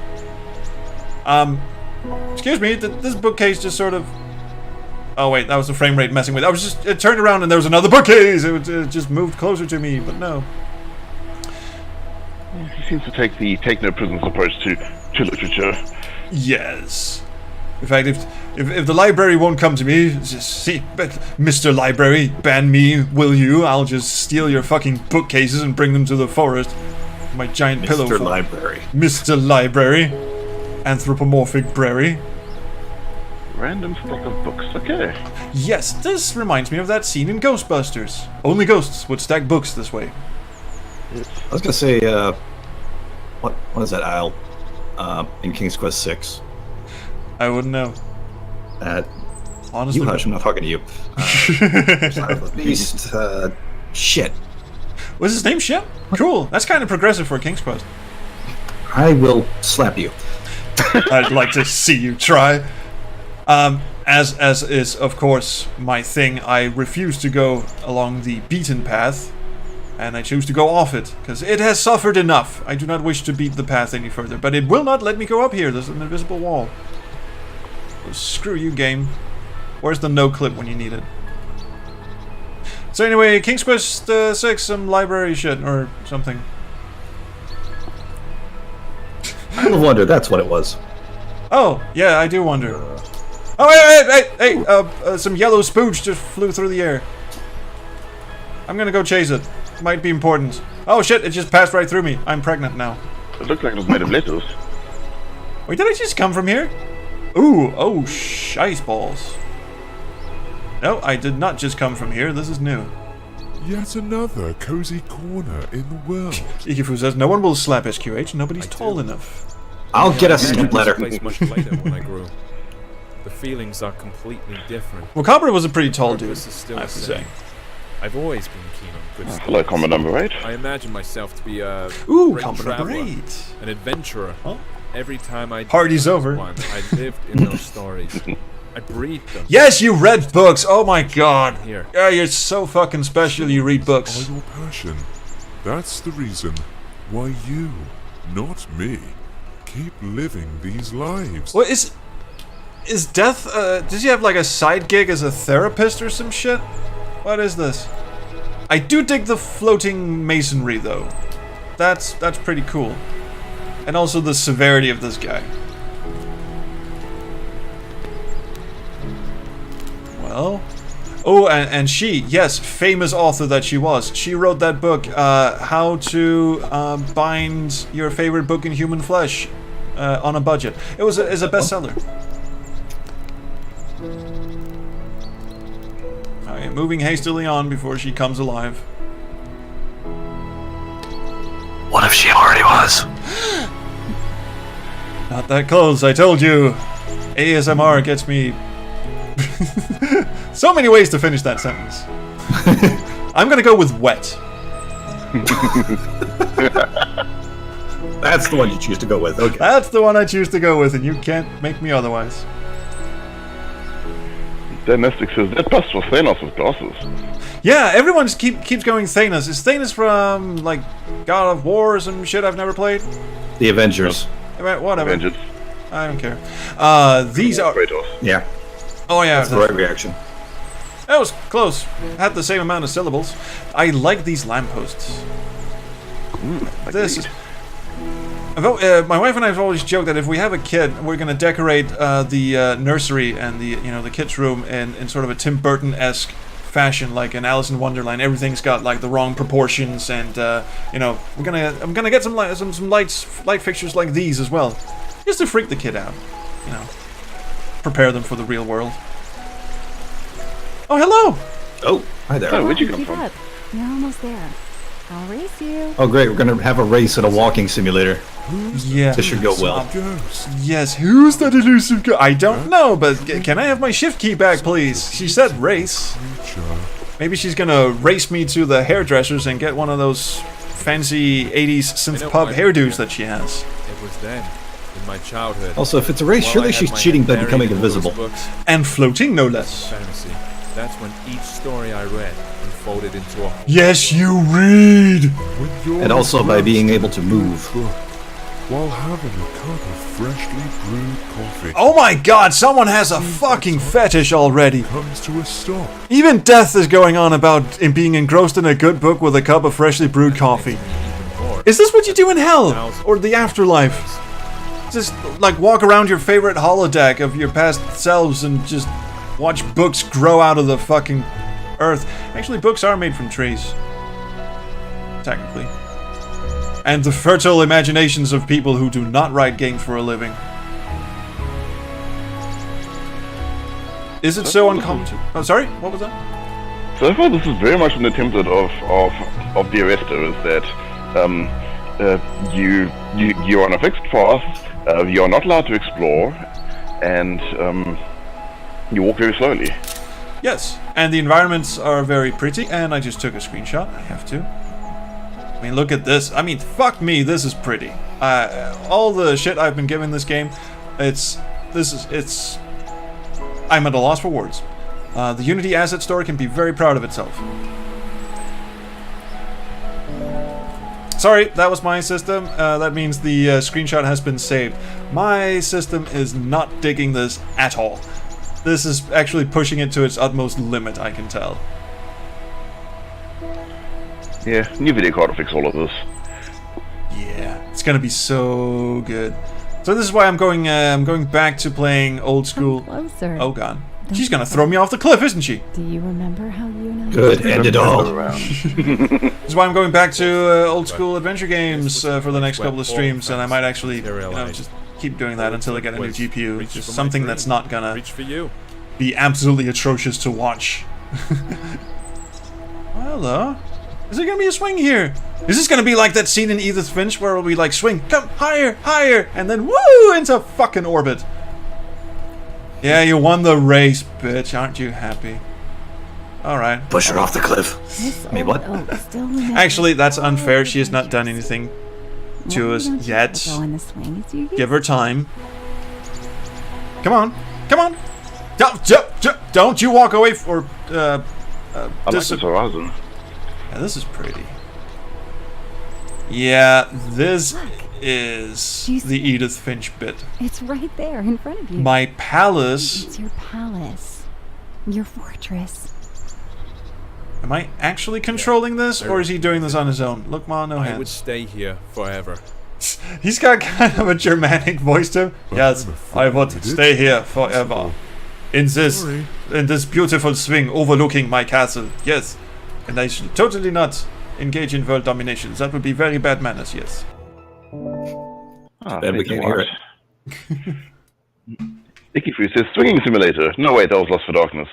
S1: Excuse me, this bookcase just sort of... Oh wait, that was the frame rate messing with. It turned around and there was another bookcase! It just moved closer to me, but no.
S2: He seems to take no prisoners approach to literature.
S1: Yes. In fact, if the library won't come to me, just see, Mr. Library, ban me, will you? I'll just steal your fucking bookcases and bring them to the forest. My giant pillow
S3: Mr.
S1: fort.
S3: Library.
S1: Mr. Library. Anthropomorphic Brary.
S2: Random stack of books. Okay.
S1: Yes, this reminds me of that scene in Ghostbusters. Only ghosts would stack books this way.
S3: I was gonna say, what is that aisle in King's Quest 6?
S1: I wouldn't know. Honestly,
S3: You hush, I'm not talking to you. Beast, shit.
S1: was his name Shep? Cool. That's kind of progressive for a King's Quest.
S3: I will slap you.
S1: I'd like to see you try. As is of course my thing, I refuse to go along the beaten path, and I choose to go off it because it has suffered enough. I do not wish to beat the path any further, but it will not let me go up here. There's an invisible wall. So screw you, game. Where's the no clip when you need it? So anyway, King's Quest 6, some library shit or something.
S3: I wonder, that's what it was.
S1: Oh, yeah, I do wonder. Oh, hey, some yellow spooch just flew through the air. I'm gonna go chase it. Might be important. Oh shit, it just passed right through me. I'm pregnant now.
S2: It looks like it was made of lettuce.
S1: Wait, did I just come from here? Ooh, oh, shice balls. No, I did not just come from here. This is new.
S7: Yet another cozy corner in the world.
S1: Ikifu says, no one will slap SQH. Nobody's tall
S5: do.
S1: enough.
S3: I'll get a
S5: I entered
S3: step
S5: this
S3: ladder.
S5: place much later when I grew. The feelings are completely different.
S1: Well, Cobra was a pretty tall dude,
S5: Purpose is still
S1: I have
S5: the
S1: to
S5: same.
S1: say.
S5: I've always been keen on good
S2: Hello,
S5: stuff.
S2: common number 8.
S5: I imagine myself to be a
S1: Ooh,
S5: great
S1: Company
S5: traveler,
S1: great.
S5: an adventurer.
S1: Huh?
S5: Every time I
S1: Party's over.
S5: one, I lived in those stories. I breathed them.
S1: Yes, you read books. Oh my god.
S5: Here.
S1: Yeah, you're so fucking special. You read books.
S7: Are your passion. That's the reason why you, not me, keep living these lives.
S1: What is? Is Death, does he have like a side gig as a therapist or some shit? What is this? I do dig the floating masonry though. That's pretty cool. And also the severity of this guy. Well... Oh, and she, yes, famous author that she was. She wrote that book, How to Bind Your Favorite Book in Human Flesh on a Budget. It's a bestseller. Okay, moving hastily on before she comes alive.
S3: What if she already was?
S1: Not that close, I told you. ASMR gets me... So many ways to finish that sentence. I'm gonna go with wet.
S3: That's the one you choose to go with. Okay.
S1: That's the one I choose to go with, and you can't make me otherwise.
S2: Dan Mystic says, that bust was Thanos with glasses.
S1: Yeah, everyone keeps going Thanos. Is Thanos from, like, God of War or some shit I've never played?
S3: The Avengers.
S1: Whatever.
S2: Avengers.
S1: I don't care. These are...
S2: Kratos.
S3: Yeah.
S1: Oh yeah.
S3: That's the right reaction.
S1: That was close. Had the same amount of syllables. I like these lampposts. This is... my wife and I have always joked that if we have a kid, we're gonna decorate the nursery and the kids' room in sort of a Tim Burton-esque fashion, like in Alice in Wonderland. Everything's got like the wrong proportions, and I'm gonna get some light fixtures like these as well, just to freak the kid out. Prepare them for the real world. Oh, hello!
S3: Oh, hi there.
S2: Oh, where'd you come
S8: Keep
S2: from?
S8: up. You're almost there. I'll race you.
S3: Oh, great. We're going to have a race at a walking simulator.
S1: Yeah.
S3: This should go well.
S1: Yes, who's that elusive guy? I don't know, but can I have my shift key back, please? She said race. Maybe she's gonna race me to the hairdressers and get one of those fancy 80s synth pub hairdos that she has.
S5: It was then, in my childhood.
S3: Also, if it's a race,
S5: while
S3: surely
S5: I had
S3: she's
S5: my
S3: cheating by
S5: head
S3: becoming
S5: buried in all those
S3: invisible.
S5: books,
S1: And floating, no less.
S5: fantasy. That's when each story I read unfolded into a whole.
S1: Yes, you read!
S3: And also by being able to move.
S7: While having a cup of freshly brewed coffee
S1: Oh my god, someone has a fucking fetish already.
S7: comes to a stop.
S1: Even Death is going on about being engrossed in a good book with a cup of freshly brewed coffee.
S5: Even more.
S1: Is this what you do in hell? Or the afterlife? Just, like, walk around your favorite holodeck of your past selves and just watch books grow out of the fucking earth. Actually, books are made from trees. Technically. And the fertile imaginations of people who do not write games for a living. Is it so uncommon to... Oh, sorry? What was that?
S2: So far, this is very much in the template of the Arrestor, is that you're on a fixed path, you're not allowed to explore, and you walk very slowly.
S1: Yes, and the environments are very pretty, and I just took a screenshot. I have to. I mean, look at this. I mean, fuck me, this is pretty. All the shit I've been given this game, I'm at a loss for words. The Unity Asset Store can be very proud of itself. Sorry, that was my system. That means the screenshot has been saved. My system is not digging this at all. This is actually pushing it to its utmost limit, I can tell.
S2: Yeah, new video card will fix all of this.
S1: Yeah, it's gonna be so good. So this is why I'm going back to playing old school.
S8: Closer.
S1: Oh god, she's gonna throw me off the cliff, isn't she?
S8: Do you remember how you and I...
S3: Good, end it all.
S1: This is why I'm going back to old school adventure games for the next couple of streams, and I might actually, just keep doing that until I get a new GPU. Just something that's not gonna
S5: Reach for you.
S1: be absolutely atrocious to watch. Hello. Is there gonna be a swing here? Is this gonna be like that scene in Edith Finch where we like swing, come higher, higher, and then woo into fucking orbit? Yeah, you won the race, bitch. Aren't you happy? All right.
S3: Push her off the cliff.
S8: This
S3: Wait, what?
S8: old oak still remembers
S1: Actually, that's
S8: all
S1: unfair.
S8: the
S1: She has not done
S8: adventures.
S1: anything
S8: Why
S1: to us
S8: don't you
S1: yet.
S8: go in the swing as you
S1: Give her time. Come on, come on. Don't you walk away or
S2: I like this horizon.
S1: Yeah, this is pretty. Yeah, this is
S8: Do you
S1: the
S8: see?
S1: Edith Finch bit.
S8: It's right there in front of you.
S1: My palace.
S8: It's your palace. Your fortress.
S1: Am I actually controlling this, or is he doing this on his own? Look, Ma, no
S5: I would
S1: hands.
S5: stay here forever.
S1: He's got kind of a Germanic voice to him. Yes, I would stay here forever. In this beautiful swing overlooking my castle. Yes. And I should totally not engage in world domination. That would be very bad manners, yes.
S3: Bad we can't hear it.
S2: Icky Freeze says swinging simulator. No, wait, that was Lost for Darkness.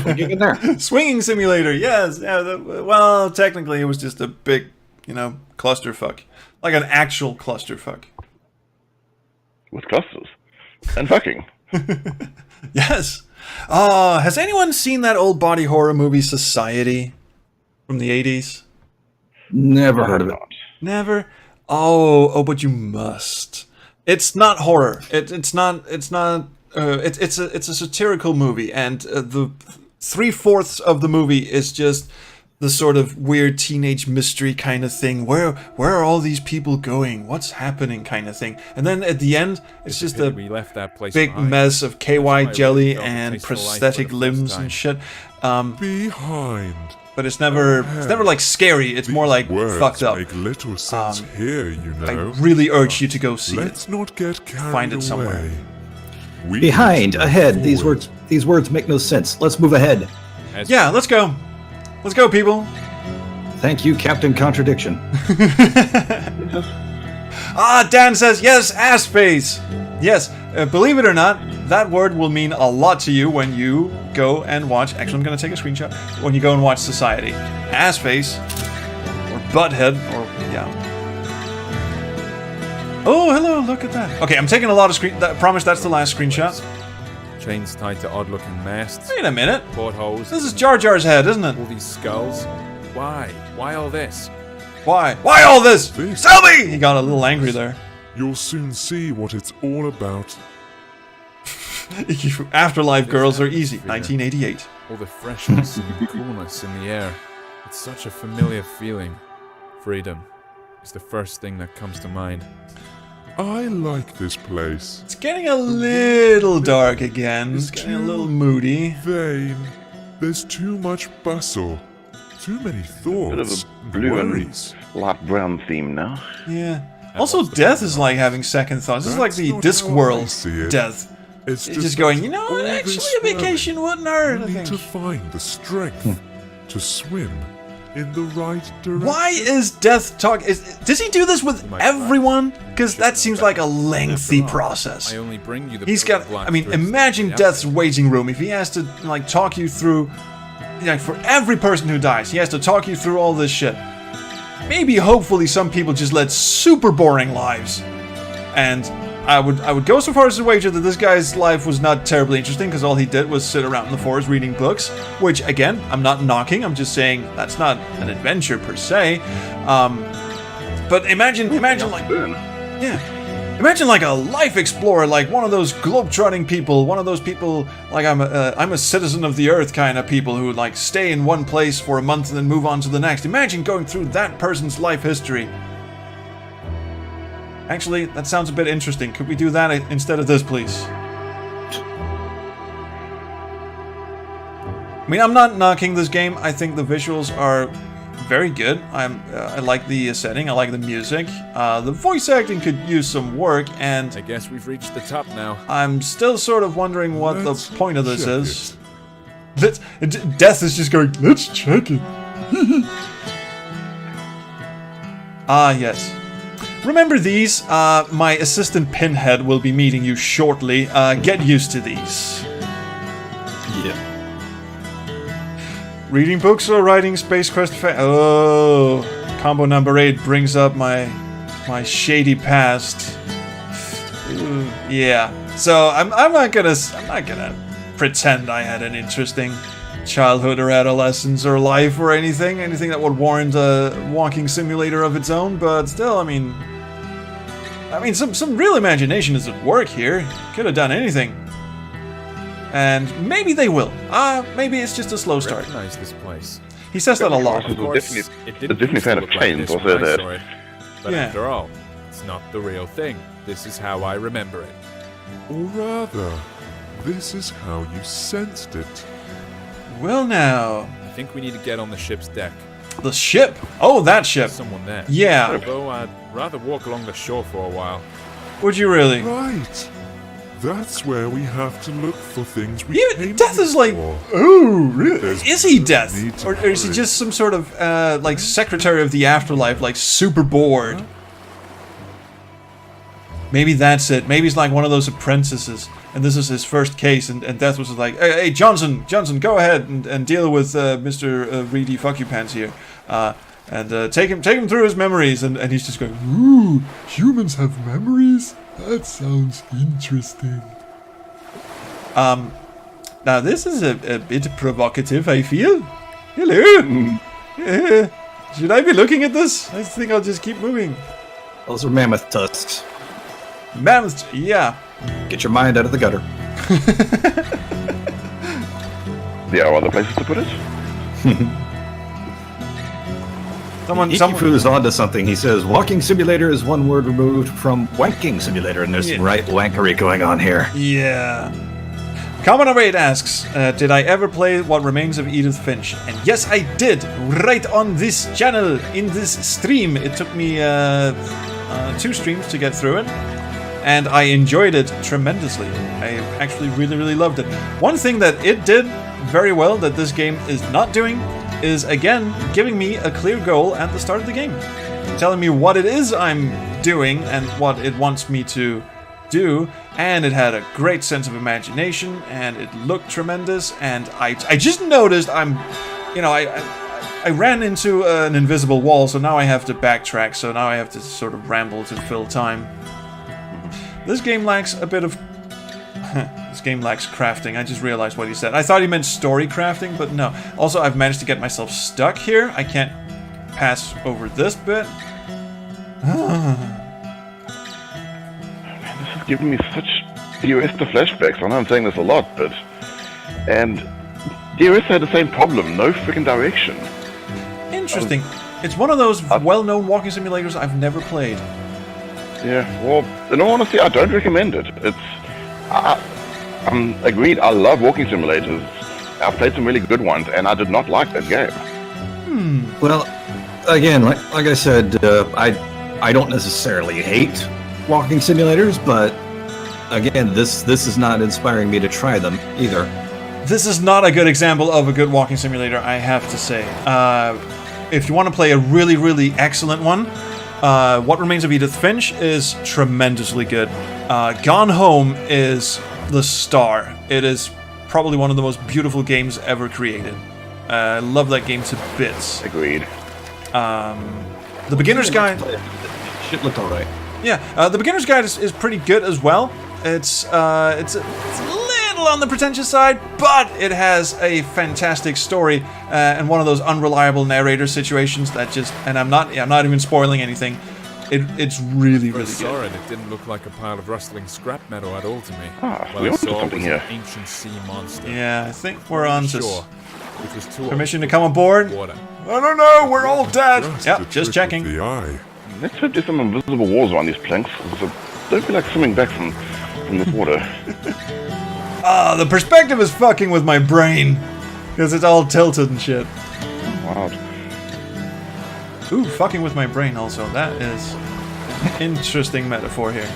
S3: Swinging in there.
S1: Swinging simulator, yes. Yeah, well, technically it was just a big, clusterfuck. Like an actual clusterfuck.
S2: With clusters. And fucking.
S1: Yes. Has anyone seen that old body horror movie Society from the 80s?
S3: Never heard of it.
S1: Never? Oh, but you must. It's not horror. It's a satirical movie, and the 3/4 of the movie is just the sort of weird teenage mystery kind of thing. Where are all these people going? What's happening kind of thing. And then at the end, it's just a
S5: We left that place
S1: big
S5: behind.
S1: mess of KY
S5: I
S1: jelly
S5: felt a
S1: and
S5: taste for life
S1: prosthetic
S5: for the first
S1: limbs
S5: time.
S1: and shit.
S7: Behind.
S1: But it's never like scary. It's more like
S7: Words
S1: fucked up.
S7: make little sense here, you
S1: I
S7: know.
S1: really urge you to go see
S7: Let's
S1: it.
S7: not get carried
S1: Find it somewhere.
S7: away. We
S3: Behind,
S7: need to
S3: ahead.
S7: move
S3: These words make no sense. Let's move ahead.
S5: As
S1: Yeah, let's go. Let's go, people.
S3: Thank you, Captain Contradiction.
S1: Dan says, yes, ass face. Yes, believe it or not, that word will mean a lot to you when you go and watch. Actually, I'm going to take a screenshot. When you go and watch Society. Ass face, or butthead, or, yeah. Oh, hello, look at that. Okay, I'm taking a lot of promise that's the last screenshot.
S5: chains tied to odd-looking masts,
S1: Wait a minute.
S5: portholes,
S1: This is Jar Jar's head, isn't it?
S5: all these skulls. Why? Why all this?
S1: Why? Why all this?
S7: This-
S1: Tell me! He got a little angry there.
S7: You'll soon see what it's all about.
S1: Afterlife girls are easy. 1988.
S5: All the freshness and coolness in the air. It's such a familiar feeling. Freedom is the first thing that comes to mind.
S7: I like this place.
S1: It's getting a little dark again. It's getting a little moody.
S7: Vain. There's too much bustle. Too many thoughts.
S2: Bit of a
S7: and
S2: blue and
S7: worries.
S2: light brown theme now.
S1: Yeah. Also, death is like having second thoughts. This is like the
S7: That's not
S1: Disc
S7: how I
S1: World
S7: see it.
S1: death.
S7: It's
S1: It's just going, you know
S7: all
S1: what,
S7: this
S1: actually a vacation
S7: swimming,
S1: wouldn't hurt, I
S7: you need to
S1: think.
S7: find the strength to swim in the right direction.
S1: Why is Death talk... Does he do this with
S5: might
S1: everyone? Because that seems like a lengthy
S5: After all,
S1: process.
S5: I only bring you the
S1: He's
S5: building
S1: got...
S5: block
S1: I mean,
S5: bricks
S1: imagine
S5: to the
S1: Death's
S5: outfit.
S1: waiting room. If he has to, like, talk you through... Like, for every person who dies, he has to talk you through all this shit. Maybe, hopefully, some people just led super boring lives. And I would go so far as to wager that this guy's life was not terribly interesting, because all he did was sit around in the forest reading books. Which, again, I'm not knocking. I'm just saying that's not an adventure per se. But imagine like...
S2: Burn.
S1: Yeah. Imagine like a life explorer, like one of those globe-trotting people, one of those people like I'm a citizen of the earth kind of people who like stay in one place for a month and then move on to the next. Imagine going through that person's life history. Actually, that sounds a bit interesting. Could we do that instead of this, please? I mean, I'm not knocking this game. I think the visuals are very good. I like the setting. I like the music. The voice acting could use some work, and
S5: I guess we've reached the top now.
S1: I'm still sort of wondering what
S7: Let's
S1: the point of this
S7: check
S1: is. Death is just going, let's check it. Ah, yes. Remember these? My assistant Pinhead will be meeting you shortly. Get used to these.
S3: Yeah.
S1: Reading books or writing Space Quest Oh, combo number 8 brings up my shady past. Ooh, yeah. So I'm not gonna pretend I had an interesting childhood or adolescence or life or anything that would warrant a walking simulator of its own. But still, I mean, some real imagination is at work here. Could have done anything. And maybe they will. Maybe it's just a slow start.
S5: Recognize this place.
S1: He says that a lot.
S2: Of
S5: Of course,
S2: definitely-
S5: it didn't
S2: definitely
S5: used to
S2: fan of
S5: look like
S2: chains,
S5: this
S2: was
S5: when I
S2: it?
S5: saw it. But
S1: Yeah.
S5: after all, it's not the real thing. This is how I remember it.
S7: Or rather, this is how you sensed it.
S1: Well, now
S5: I think we need to get on the ship's deck.
S1: the ship. Oh, that ship.
S5: There's someone there.
S1: Yeah.
S5: Although I'd rather walk along the shore for a while.
S1: Would you really?
S7: Right. That's where we have to look for things we
S1: Yeah,
S7: came
S1: Death is like,
S7: for.
S1: oh, really?
S7: There's
S1: Is he
S7: no
S1: Death?
S7: need to
S1: Or is he
S7: hurry.
S1: just some sort of, like, secretary of the afterlife, like, super bored? Maybe that's it. Maybe he's like one of those apprentices, and this is his first case, and Death was like, hey, Johnson, go ahead and deal with Mr. Reedy Fuck You Pants here. And take him through his memories, and he's just going,
S4: Ooh, humans have memories? That sounds interesting.
S1: now this is a bit provocative, I feel. Hello? Should I be looking at this? I think I'll just keep moving.
S3: Those are mammoth tusks.
S1: Mammoth, yeah.
S3: Get your mind out of the gutter.
S2: There are other places to put it.
S1: Someone,
S3: Ikifu's onto something. He says, walking simulator is one word removed from wanking simulator, and there's some right wankery going on here.
S1: yeah. Common 08 asks, did I ever play What Remains of Edith Finch? And yes, I did, right on this channel, in this stream. It took me 2 streams to get through it, and I enjoyed it tremendously. I actually really loved it. One thing that it did very well that this game is not doing is, again, giving me a clear goal at the start of the game. Telling me what it is I'm doing and what it wants me to do, and it had a great sense of imagination, and it looked tremendous, and I just noticed I ran into an invisible wall, so now I have to backtrack, so now I have to sort of ramble to fill time. This game lacks a bit of... This game lacks crafting. I just realized what he said. I thought he meant story crafting, but no. Also, I've managed to get myself stuck here. I can't pass over this bit.
S2: This is giving me such DOS to flashbacks. I know I'm saying this a lot, but... And DOS had the same problem. No freaking direction.
S1: Interesting. It's one of those well-known walking simulators I've never played.
S2: Yeah, well, in all honesty, I don't recommend it. I'm agreed, I love walking simulators. I've played some really good ones, and I did not like that game.
S3: Well, again, like I said, I don't necessarily hate walking simulators, but again, this is not inspiring me to try them either.
S1: This is not a good example of a good walking simulator, I have to say. If you want to play a really excellent one, What Remains of Edith Finch is tremendously good. Gone Home is the star. It is probably one of the most beautiful games ever created. I love that game to bits.
S2: Agreed.
S1: The Beginner's Guide...
S3: Shit looked alright.
S1: Yeah, the Beginner's Guide is pretty good as well. It's a little on the pretentious side, but it has a fantastic story and one of those unreliable narrator situations that just... And I'm not even spoiling anything. It's really
S5: I
S1: good.
S5: saw it. It didn't look like a pile of rustling scrap metal at all to me.
S2: Ah,
S5: What
S2: we're
S5: I
S2: onto
S5: saw
S2: something
S5: was
S2: here.
S5: an ancient sea monster.
S1: Yeah, I think we're on to...
S5: Sure. Which was too
S1: Permission to come aboard?
S5: water.
S1: I don't know, we're all dead.
S7: Just
S1: Yep,
S7: a
S1: just
S7: trick
S1: checking.
S7: of the eye.
S2: Let's hope there's some invisible walls around these planks. So don't feel like swimming back from this water.
S1: The perspective is fucking with my brain. Because it's all tilted and shit.
S2: Wow.
S1: Ooh, fucking with my brain also. That is interesting metaphor here.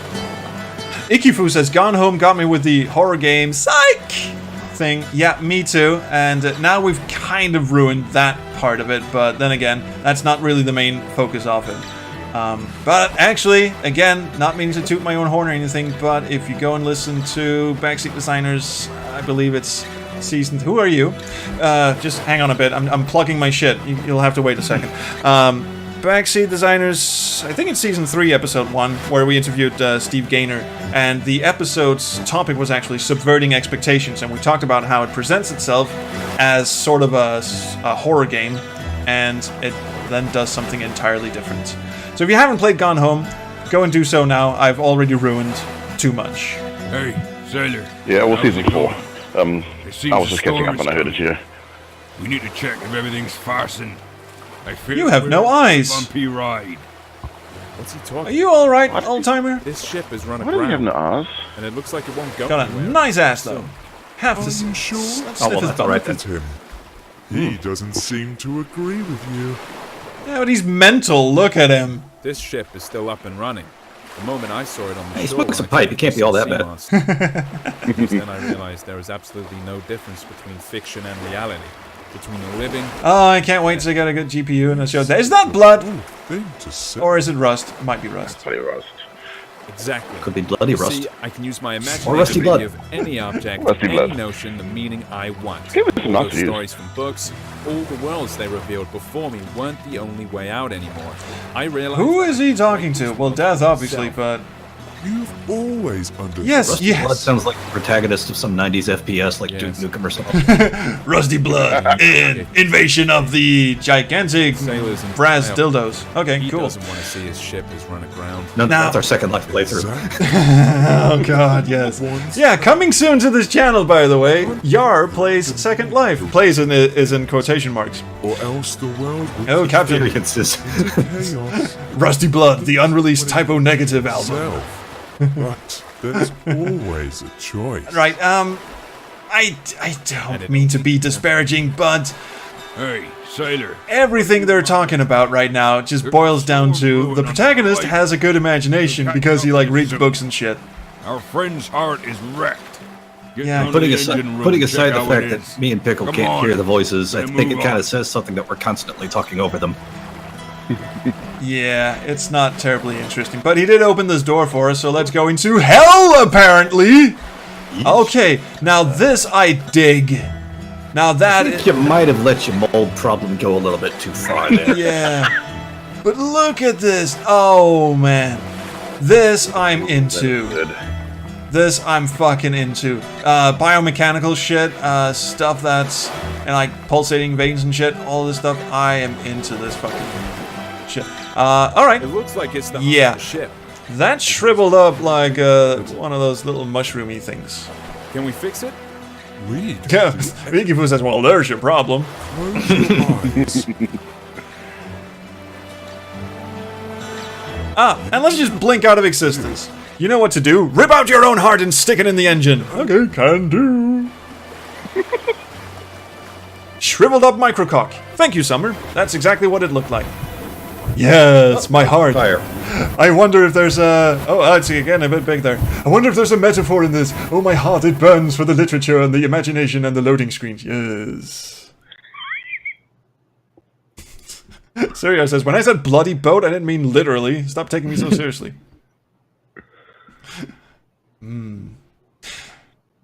S1: Ikifu says, Gone Home got me with the horror game psych thing. Yeah, me too. And now we've kind of ruined that part of it. But then again, that's not really the main focus of it. But actually, again, not meaning to toot my own horn or anything, but if you go and listen to Backseat Designers, I believe it's season... Who are you? Just hang on a bit. I'm plugging my shit. You'll have to wait a second. Backseat Designers, I think it's season 3, episode 1, where we interviewed Steve Gaynor, and the episode's topic was actually subverting expectations, and we talked about how it presents itself as sort of a horror game, and it then does something entirely different. So if you haven't played Gone Home, go and do so now. I've already ruined too much.
S6: Hey, sailor.
S2: Yeah, well, season 4.
S6: It seems
S2: I was
S6: the
S2: just catching up
S6: storm
S2: when I
S6: is
S2: heard it here.
S9: We need to check if everything's fastened. I fear
S1: You have no eyes.
S9: Bumpy ride.
S5: What's he talking?
S1: Are you all right, old timer?
S5: This ship is run
S2: Why do you have
S5: aground,
S2: no eyes?
S5: and it looks like it won't go
S1: Got a
S5: anywhere.
S1: nice ass though. Have to
S7: Are
S1: see.
S7: you sure?
S1: Let's
S3: Oh,
S1: sniff
S3: well,
S1: his
S3: that's all right
S1: butt.
S3: then.
S7: Him. He doesn't seem to agree with you.
S1: Yeah, but he's mental. Look at him.
S5: This ship is still up and running. The moment I saw it on the
S3: Hey,
S5: shore,
S3: smoke some pipe. It can't be all that bad.
S5: Because then I realized there is absolutely no difference between fiction and reality. Between the living.
S1: Oh, I can't wait to get a good GPU in the show. Is that blood?
S7: Thing to say.
S1: Or is it rust? Might be rust.
S2: Probably rust.
S5: Exactly.
S3: Could be bloody
S5: You
S3: rust.
S5: See, I can use my
S3: rusty
S5: imagination to
S3: blood.
S5: give any object,
S2: Rusty
S5: any
S2: blood.
S5: notion, the meaning I want.
S2: Give it some
S5: All
S2: nuts
S5: those
S2: to use.
S5: stories from books, all the worlds they revealed before me weren't the only way out anymore. I realized.
S1: Who is he talking to? Well, Death, obviously, but
S7: You've always understood.
S1: yes,
S3: Rusty Blood
S1: yes.
S3: sounds like the protagonist of some 90s FPS like Duke
S5: Yes.
S3: Nukem or something.
S1: Rusty blood in invasion of the gigantic
S5: Sailors and
S1: brass
S5: trial.
S1: dildos. Okay,
S5: He
S1: cool.
S5: doesn't want to see his ship is run aground.
S3: No,
S1: Now-
S3: that's our second life playthrough.
S7: Exactly.
S1: Oh god, yes. Yeah, coming soon to this channel, by the way. Yar plays Second Life. Plays is in quotation marks.
S7: Or else the world would
S1: Oh, Captain.
S3: Experiences.
S7: chaos
S1: Rusty Blood, the unreleased typo negative album.
S7: itself. But there's always a choice.
S1: Right, I don't mean to be disparaging, but
S9: Hey, sailor.
S1: everything they're talking about right now just boils down to the protagonist has a good imagination because he like reads books and shit.
S9: Our friend's heart is wrecked. Get
S1: Yeah,
S9: down to
S3: Putting
S9: the
S3: aside,
S9: engine room,
S3: putting
S9: check
S3: aside the
S9: how
S3: fact
S9: it
S3: that
S9: is.
S3: me and Pickle
S9: Come
S3: can't
S9: on,
S3: hear the voices, I
S9: then
S3: think it
S9: move
S3: kind
S9: on.
S3: of says something that we're constantly talking over them.
S1: Yeah, it's not terribly interesting. But he did open this door for us, so let's go into hell, apparently! Okay, now this I dig. Now
S3: I
S1: that
S3: think you might have let your mold problem go a little bit too far there.
S1: yeah. But look at this. Oh, man. This I'm into.
S2: Good.
S1: This I'm fucking into. Biomechanical shit, stuff that's... And like pulsating veins and shit, all this stuff. I am into this fucking shit. Alright.
S5: It looks like it's the
S1: Yeah.
S5: ship.
S1: That shriveled up like one of those little mushroomy things.
S5: Can we fix it?
S7: Read.
S1: Yeah, Vicky Poo says, well, there's your problem.
S7: Close your eyes.
S1: And let's just blink out of existence. You know what to do. Rip out your own heart and stick it in the engine.
S4: Okay, can do.
S1: Shriveled up microcock. Thank you, Summer. That's exactly what it looked like. Yes, my heart.
S3: Fire.
S1: I wonder if there's a... Oh, it's again a bit big there. I wonder if there's a metaphor in this. Oh, my heart, it burns for the literature and the imagination and the loading screens. Yes. Surreal says, when I said bloody boat, I didn't mean literally. Stop taking me so seriously.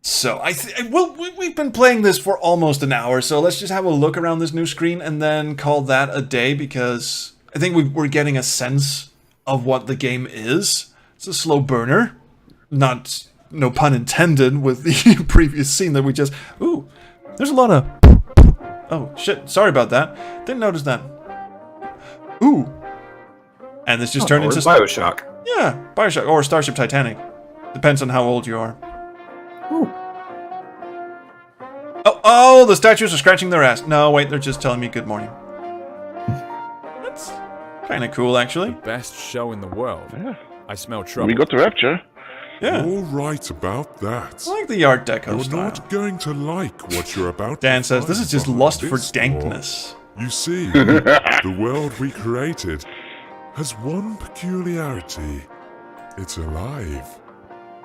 S1: So, well, we've been playing this for almost an hour, so let's just have a look around this new screen and then call that a day, because I think we're getting a sense of what the game is. It's a slow burner. Not, no pun intended, with the previous scene that we just... Ooh, there's a lot of... Oh, shit, sorry about that. Didn't notice that. Ooh. And this just turned
S3: Or
S1: into...
S3: Bioshock.
S1: Yeah, Bioshock, or Starship Titanic. Depends on how old you are.
S3: Ooh.
S1: Oh, the statues are scratching their ass. No, wait, they're just telling me good morning. That's kind of cool, actually.
S5: Best show in the world.
S2: Yeah.
S5: I smell trouble.
S2: We got the rapture.
S1: Yeah,
S7: All right about that.
S1: I like the Art Deco
S7: You're
S1: style.
S7: not going to like what you're about
S1: Dan
S7: to
S1: says, this
S7: find
S1: is just
S7: behind
S1: lust for
S7: this door.
S1: dankness.
S7: You see, the world we created has one peculiarity. It's alive.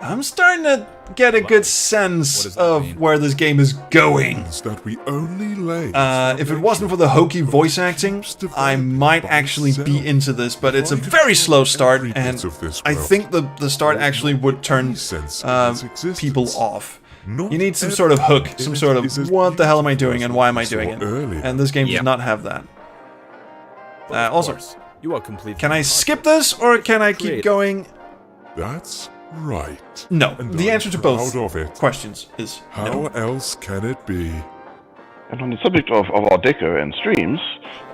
S1: I'm starting to get a good
S5: What
S1: sense
S5: does that
S1: of
S5: mean?
S1: where this game is going.
S7: Means that we only lay.
S1: If it wasn't for the hokey voice acting, I might actually be into this, but it's a very slow start, and I think the start actually would turn people off. You need some sort of hook, some sort of, what the hell am I doing and why am I doing it? And this game does not have that.
S5: Of
S1: Also,
S5: course, you are completely.
S1: can I skip this, or can I keep going?
S7: That's right.
S1: No,
S7: And
S1: the
S7: I'm
S1: answer to both
S7: proud of it.
S1: questions is
S7: How
S1: no.
S7: else can it be?
S2: And on the subject of our deco and streams,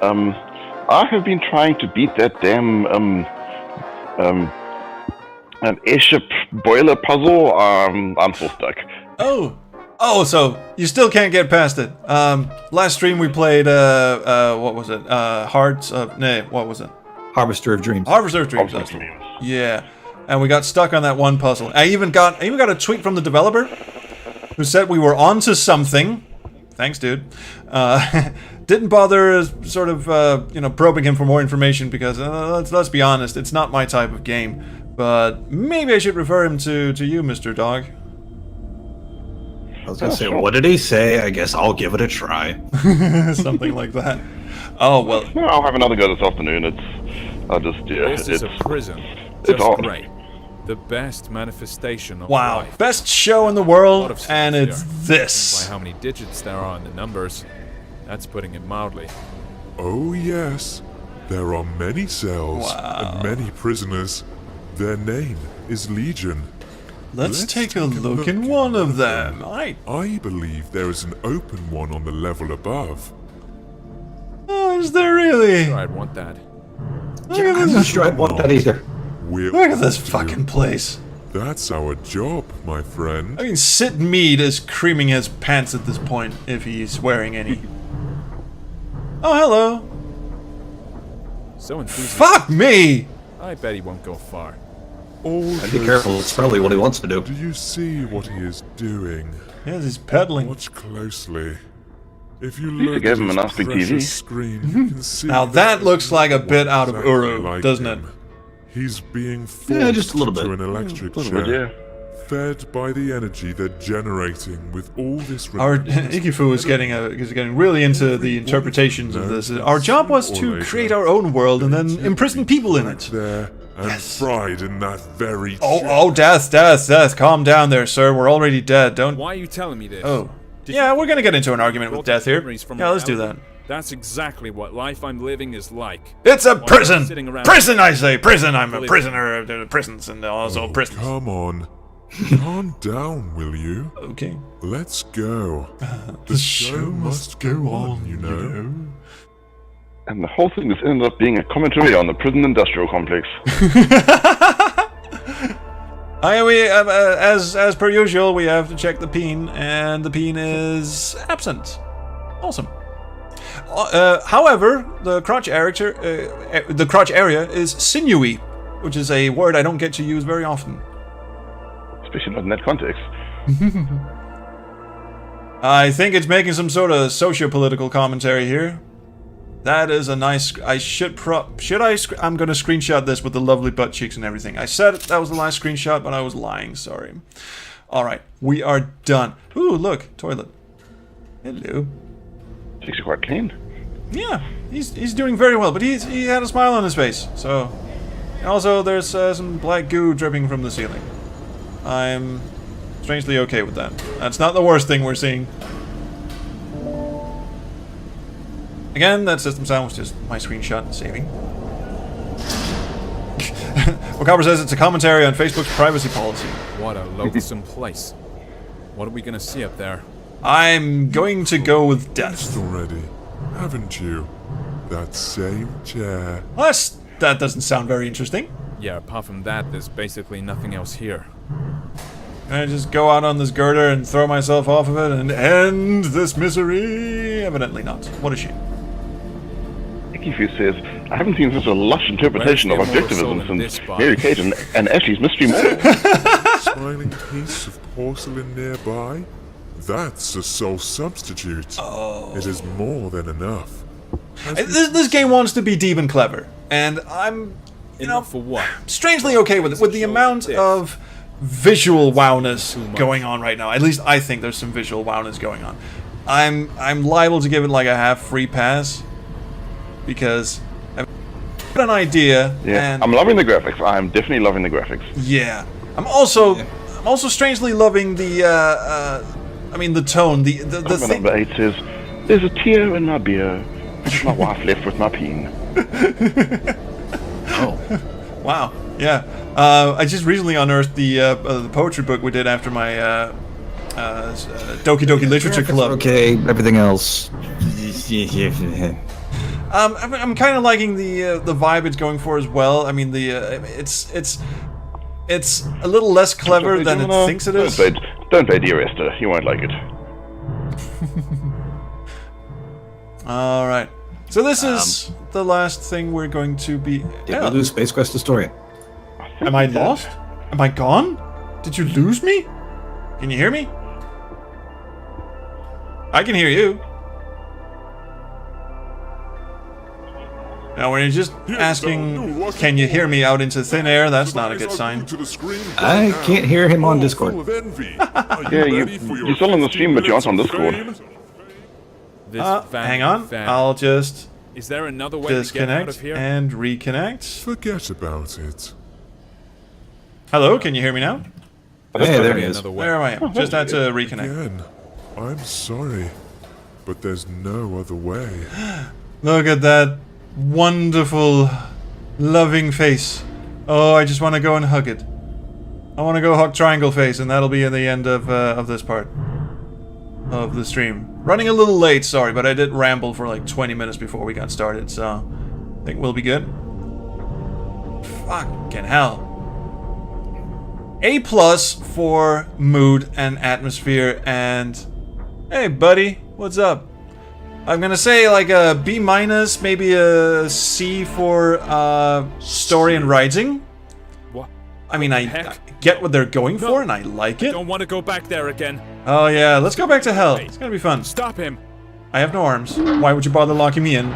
S2: I have been trying to beat that damn airship boiler puzzle. I'm so stuck.
S1: Oh, Oh, so you still can't get past it. Last stream we played, what was it? Hearts of... Nah, what was it?
S3: Harvester of Dreams.
S1: Harvester of Dreams. That's the one. Yeah. And we got stuck on that one puzzle. I even got a tweet from the developer who said we were onto something. Thanks, dude. Didn't bother sort of, probing him for more information because, let's be honest, it's not my type of game. But maybe I should refer him to you, Mr. Dog.
S3: I was gonna say, what did he say? I guess I'll give it a try.
S1: Something like that. Oh, well.
S2: No, I'll have another go this afternoon.
S5: This is a prison. Just great. The best manifestation of life.
S1: Best show in the world, and it's this.
S5: By how many digits there are in the numbers, that's putting it mildly.
S7: Oh yes, there are many cells and many prisoners. Their name is Legion.
S1: Let's take a look in one of them.
S7: I believe there is an open one on the level above.
S1: Oh, is there really?
S5: Sure, I'd want that.
S3: I'm not sure I'd want that either.
S1: Look at this fucking place.
S7: That's our job, my friend.
S1: I mean, Sid Mead is creaming his pants at this point, if he's wearing any. Oh, hello.
S5: So enthusiastic.
S1: Fuck me!
S5: I bet he won't go far.
S3: Be careful, it's probably what he wants to do.
S7: Do you see what he is doing?
S1: Yes, he's pedaling.
S7: Watch closely. If you
S2: Need to
S7: look
S2: give
S7: at
S2: him
S7: his
S2: enough big TV.
S7: precious screen, you can see
S1: Now that looks like a bit out of
S7: exactly
S1: Uru,
S7: like
S1: doesn't it?
S7: him. He's being forced
S3: just a little bit.
S7: to an electric
S2: little bit,
S7: chair,
S2: yeah.
S7: fed by the energy they're generating with all this.
S1: Our Ikifu is getting really into the interpretations of this. Our job was to create our own world and then imprison people in it.
S7: There and fried in that very.
S1: Oh, death, calm down there, sir. We're already dead. Don't.
S5: Why are you telling me this?
S1: Oh. Yeah, we're gonna get into an argument with death here. Yeah, let's do that.
S5: That's exactly what life I'm living is like.
S1: It's a prison! Prison, I say! Prison! I'm a prisoner of the prisons and also prisons.
S7: Come on. Calm down, will you?
S1: Okay.
S7: Let's go. The show must go on, you know.
S2: And the whole thing has ended up being a commentary on the prison industrial complex.
S1: As per usual, we have to check the peen, and the peen is absent. Awesome. However, the crotch area is sinewy, which is a word I don't get to use very often.
S2: Especially not in that context.
S1: I think it's making some sort of socio-political commentary here. That is a nice... I'm gonna screenshot this with the lovely butt cheeks and everything. I said that was the last screenshot, but I was lying, sorry. Alright, we are done. Ooh, look, toilet. Hello.
S2: She's quite clean.
S1: Yeah, he's doing very well, but he had a smile on his face, so... Also, there's some black goo dripping from the ceiling. I'm strangely okay with that. That's not the worst thing we're seeing. Again, that system sound was just my screenshot saving. Wakabra says it's a commentary on Facebook's privacy policy.
S5: What a loathsome place. What are we gonna see up there?
S1: I'm going to go with death.
S7: Already, haven't you? That same chair.
S1: Well, that doesn't sound very interesting.
S5: Yeah, apart from that, there's basically nothing else here.
S1: Can I just go out on this girder and throw myself off of it and end this misery? Evidently not. What a shame.
S2: Ikifu says, I haven't seen such a lush interpretation of objectivism since Mary Kate and Ashley's Mystery Mall.
S7: Smiling piece of porcelain nearby? That's a soul substitute.
S1: Oh.
S7: It is more than enough.
S1: This game wants to be deep and clever, and I'm,
S5: for what?
S1: Strangely okay with it. With the amount of visual wowness going on right now, at least I think there's some visual wowness going on. I'm liable to give it like a half free pass because I've got an idea.
S2: Yeah,
S1: and
S2: I'm loving the graphics. I'm definitely loving the graphics.
S1: Yeah, I'm also strangely loving the the tone, the thing.
S2: Number 8 says, there's a tear in my beer, which my wife left with my peen.
S1: Oh. Wow. Yeah. I just recently unearthed the poetry book we did after my Doki Doki Literature Club.
S3: Okay, everything else.
S1: I'm kind of liking the vibe it's going for as well. I mean, it's a little less clever than it thinks it is.
S2: Don't play Dear Esther, you won't like it.
S1: Alright. So this is the last thing we're going to be...
S3: Did we lose Space Quest Historian?
S1: Am I lost? Am I gone? Did you lose me? Can you hear me? I can hear you. Now when you're just asking, can you hear me out into thin air, that's not a good sign.
S3: I can't hear him on Discord.
S2: Yeah, you're still on the stream, but you aren't on Discord.
S1: Hang on, I'll just
S5: Is there another way to get out
S1: disconnect
S5: of here?
S1: and reconnect.
S7: Forget about it.
S1: Hello, can you hear me now?
S3: Hey, there he is.
S5: Another way.
S1: There I am. Just had to reconnect.
S7: Again, I'm sorry, but there's no other way.
S1: Look at that wonderful, loving face. Oh, I just want to go and hug it. I want to go hug Triangle Face, and that'll be in the end of this part of the stream. Running a little late, sorry, but I did ramble for like 20 minutes before we got started, so I think we'll be good. Fucking hell. A+ for mood and atmosphere, and hey, buddy, what's up? I'm gonna say like a B-, maybe a C for story and writing.
S5: What?
S1: I mean, I get what they're going for, and I like it.
S5: Don't want to go back there again.
S1: Oh yeah, let's go back to hell. It's gonna be fun.
S5: Stop him.
S1: I have no arms. Why would you bother locking me in?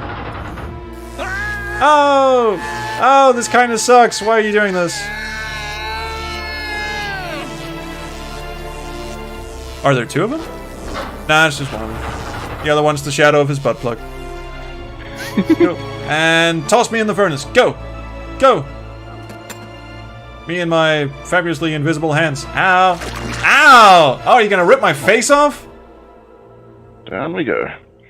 S1: Oh! Oh, this kind of sucks. Why are you doing this? Are there two of them? Nah, it's just one of them. The other one's the shadow of his butt plug. Go. And toss me in the furnace. Go! Go! Me and my fabulously invisible hands. Ow! Ow! Oh, are you gonna rip my face off?
S2: Down we go.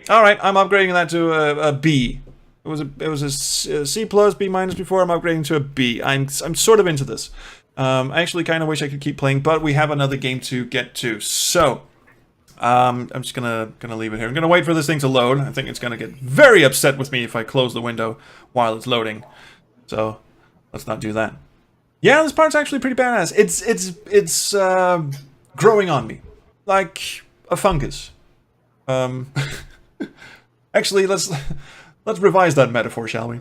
S1: Alright, I'm upgrading that to a B. It was a C+, B- before. I'm upgrading to a B. I'm sort of into this. I actually kind of wish I could keep playing, but we have another game to get to. So, I'm just gonna leave it here. I'm gonna wait for this thing to load. I think it's gonna get very upset with me if I close the window while it's loading. So, let's not do that. Yeah, this part's actually pretty badass. It's growing on me like a fungus. Actually, let's revise that metaphor, shall we?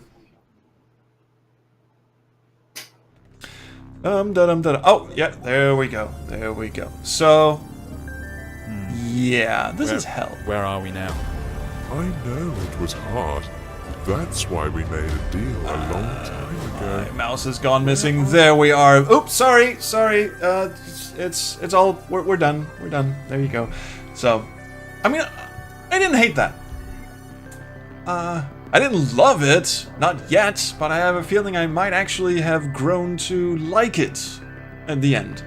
S1: Oh, yeah, there we go. There we go. So, yeah, this is hell.
S5: Where are we now?
S7: I know it was hard. That's why we made a deal a long time ago.
S1: My mouse has gone missing. There we are. Oops, sorry. It's all. We're done. We're done. There you go. So, I mean, I didn't hate that. I didn't love it, not yet, but I have a feeling I might actually have grown to like it at the end.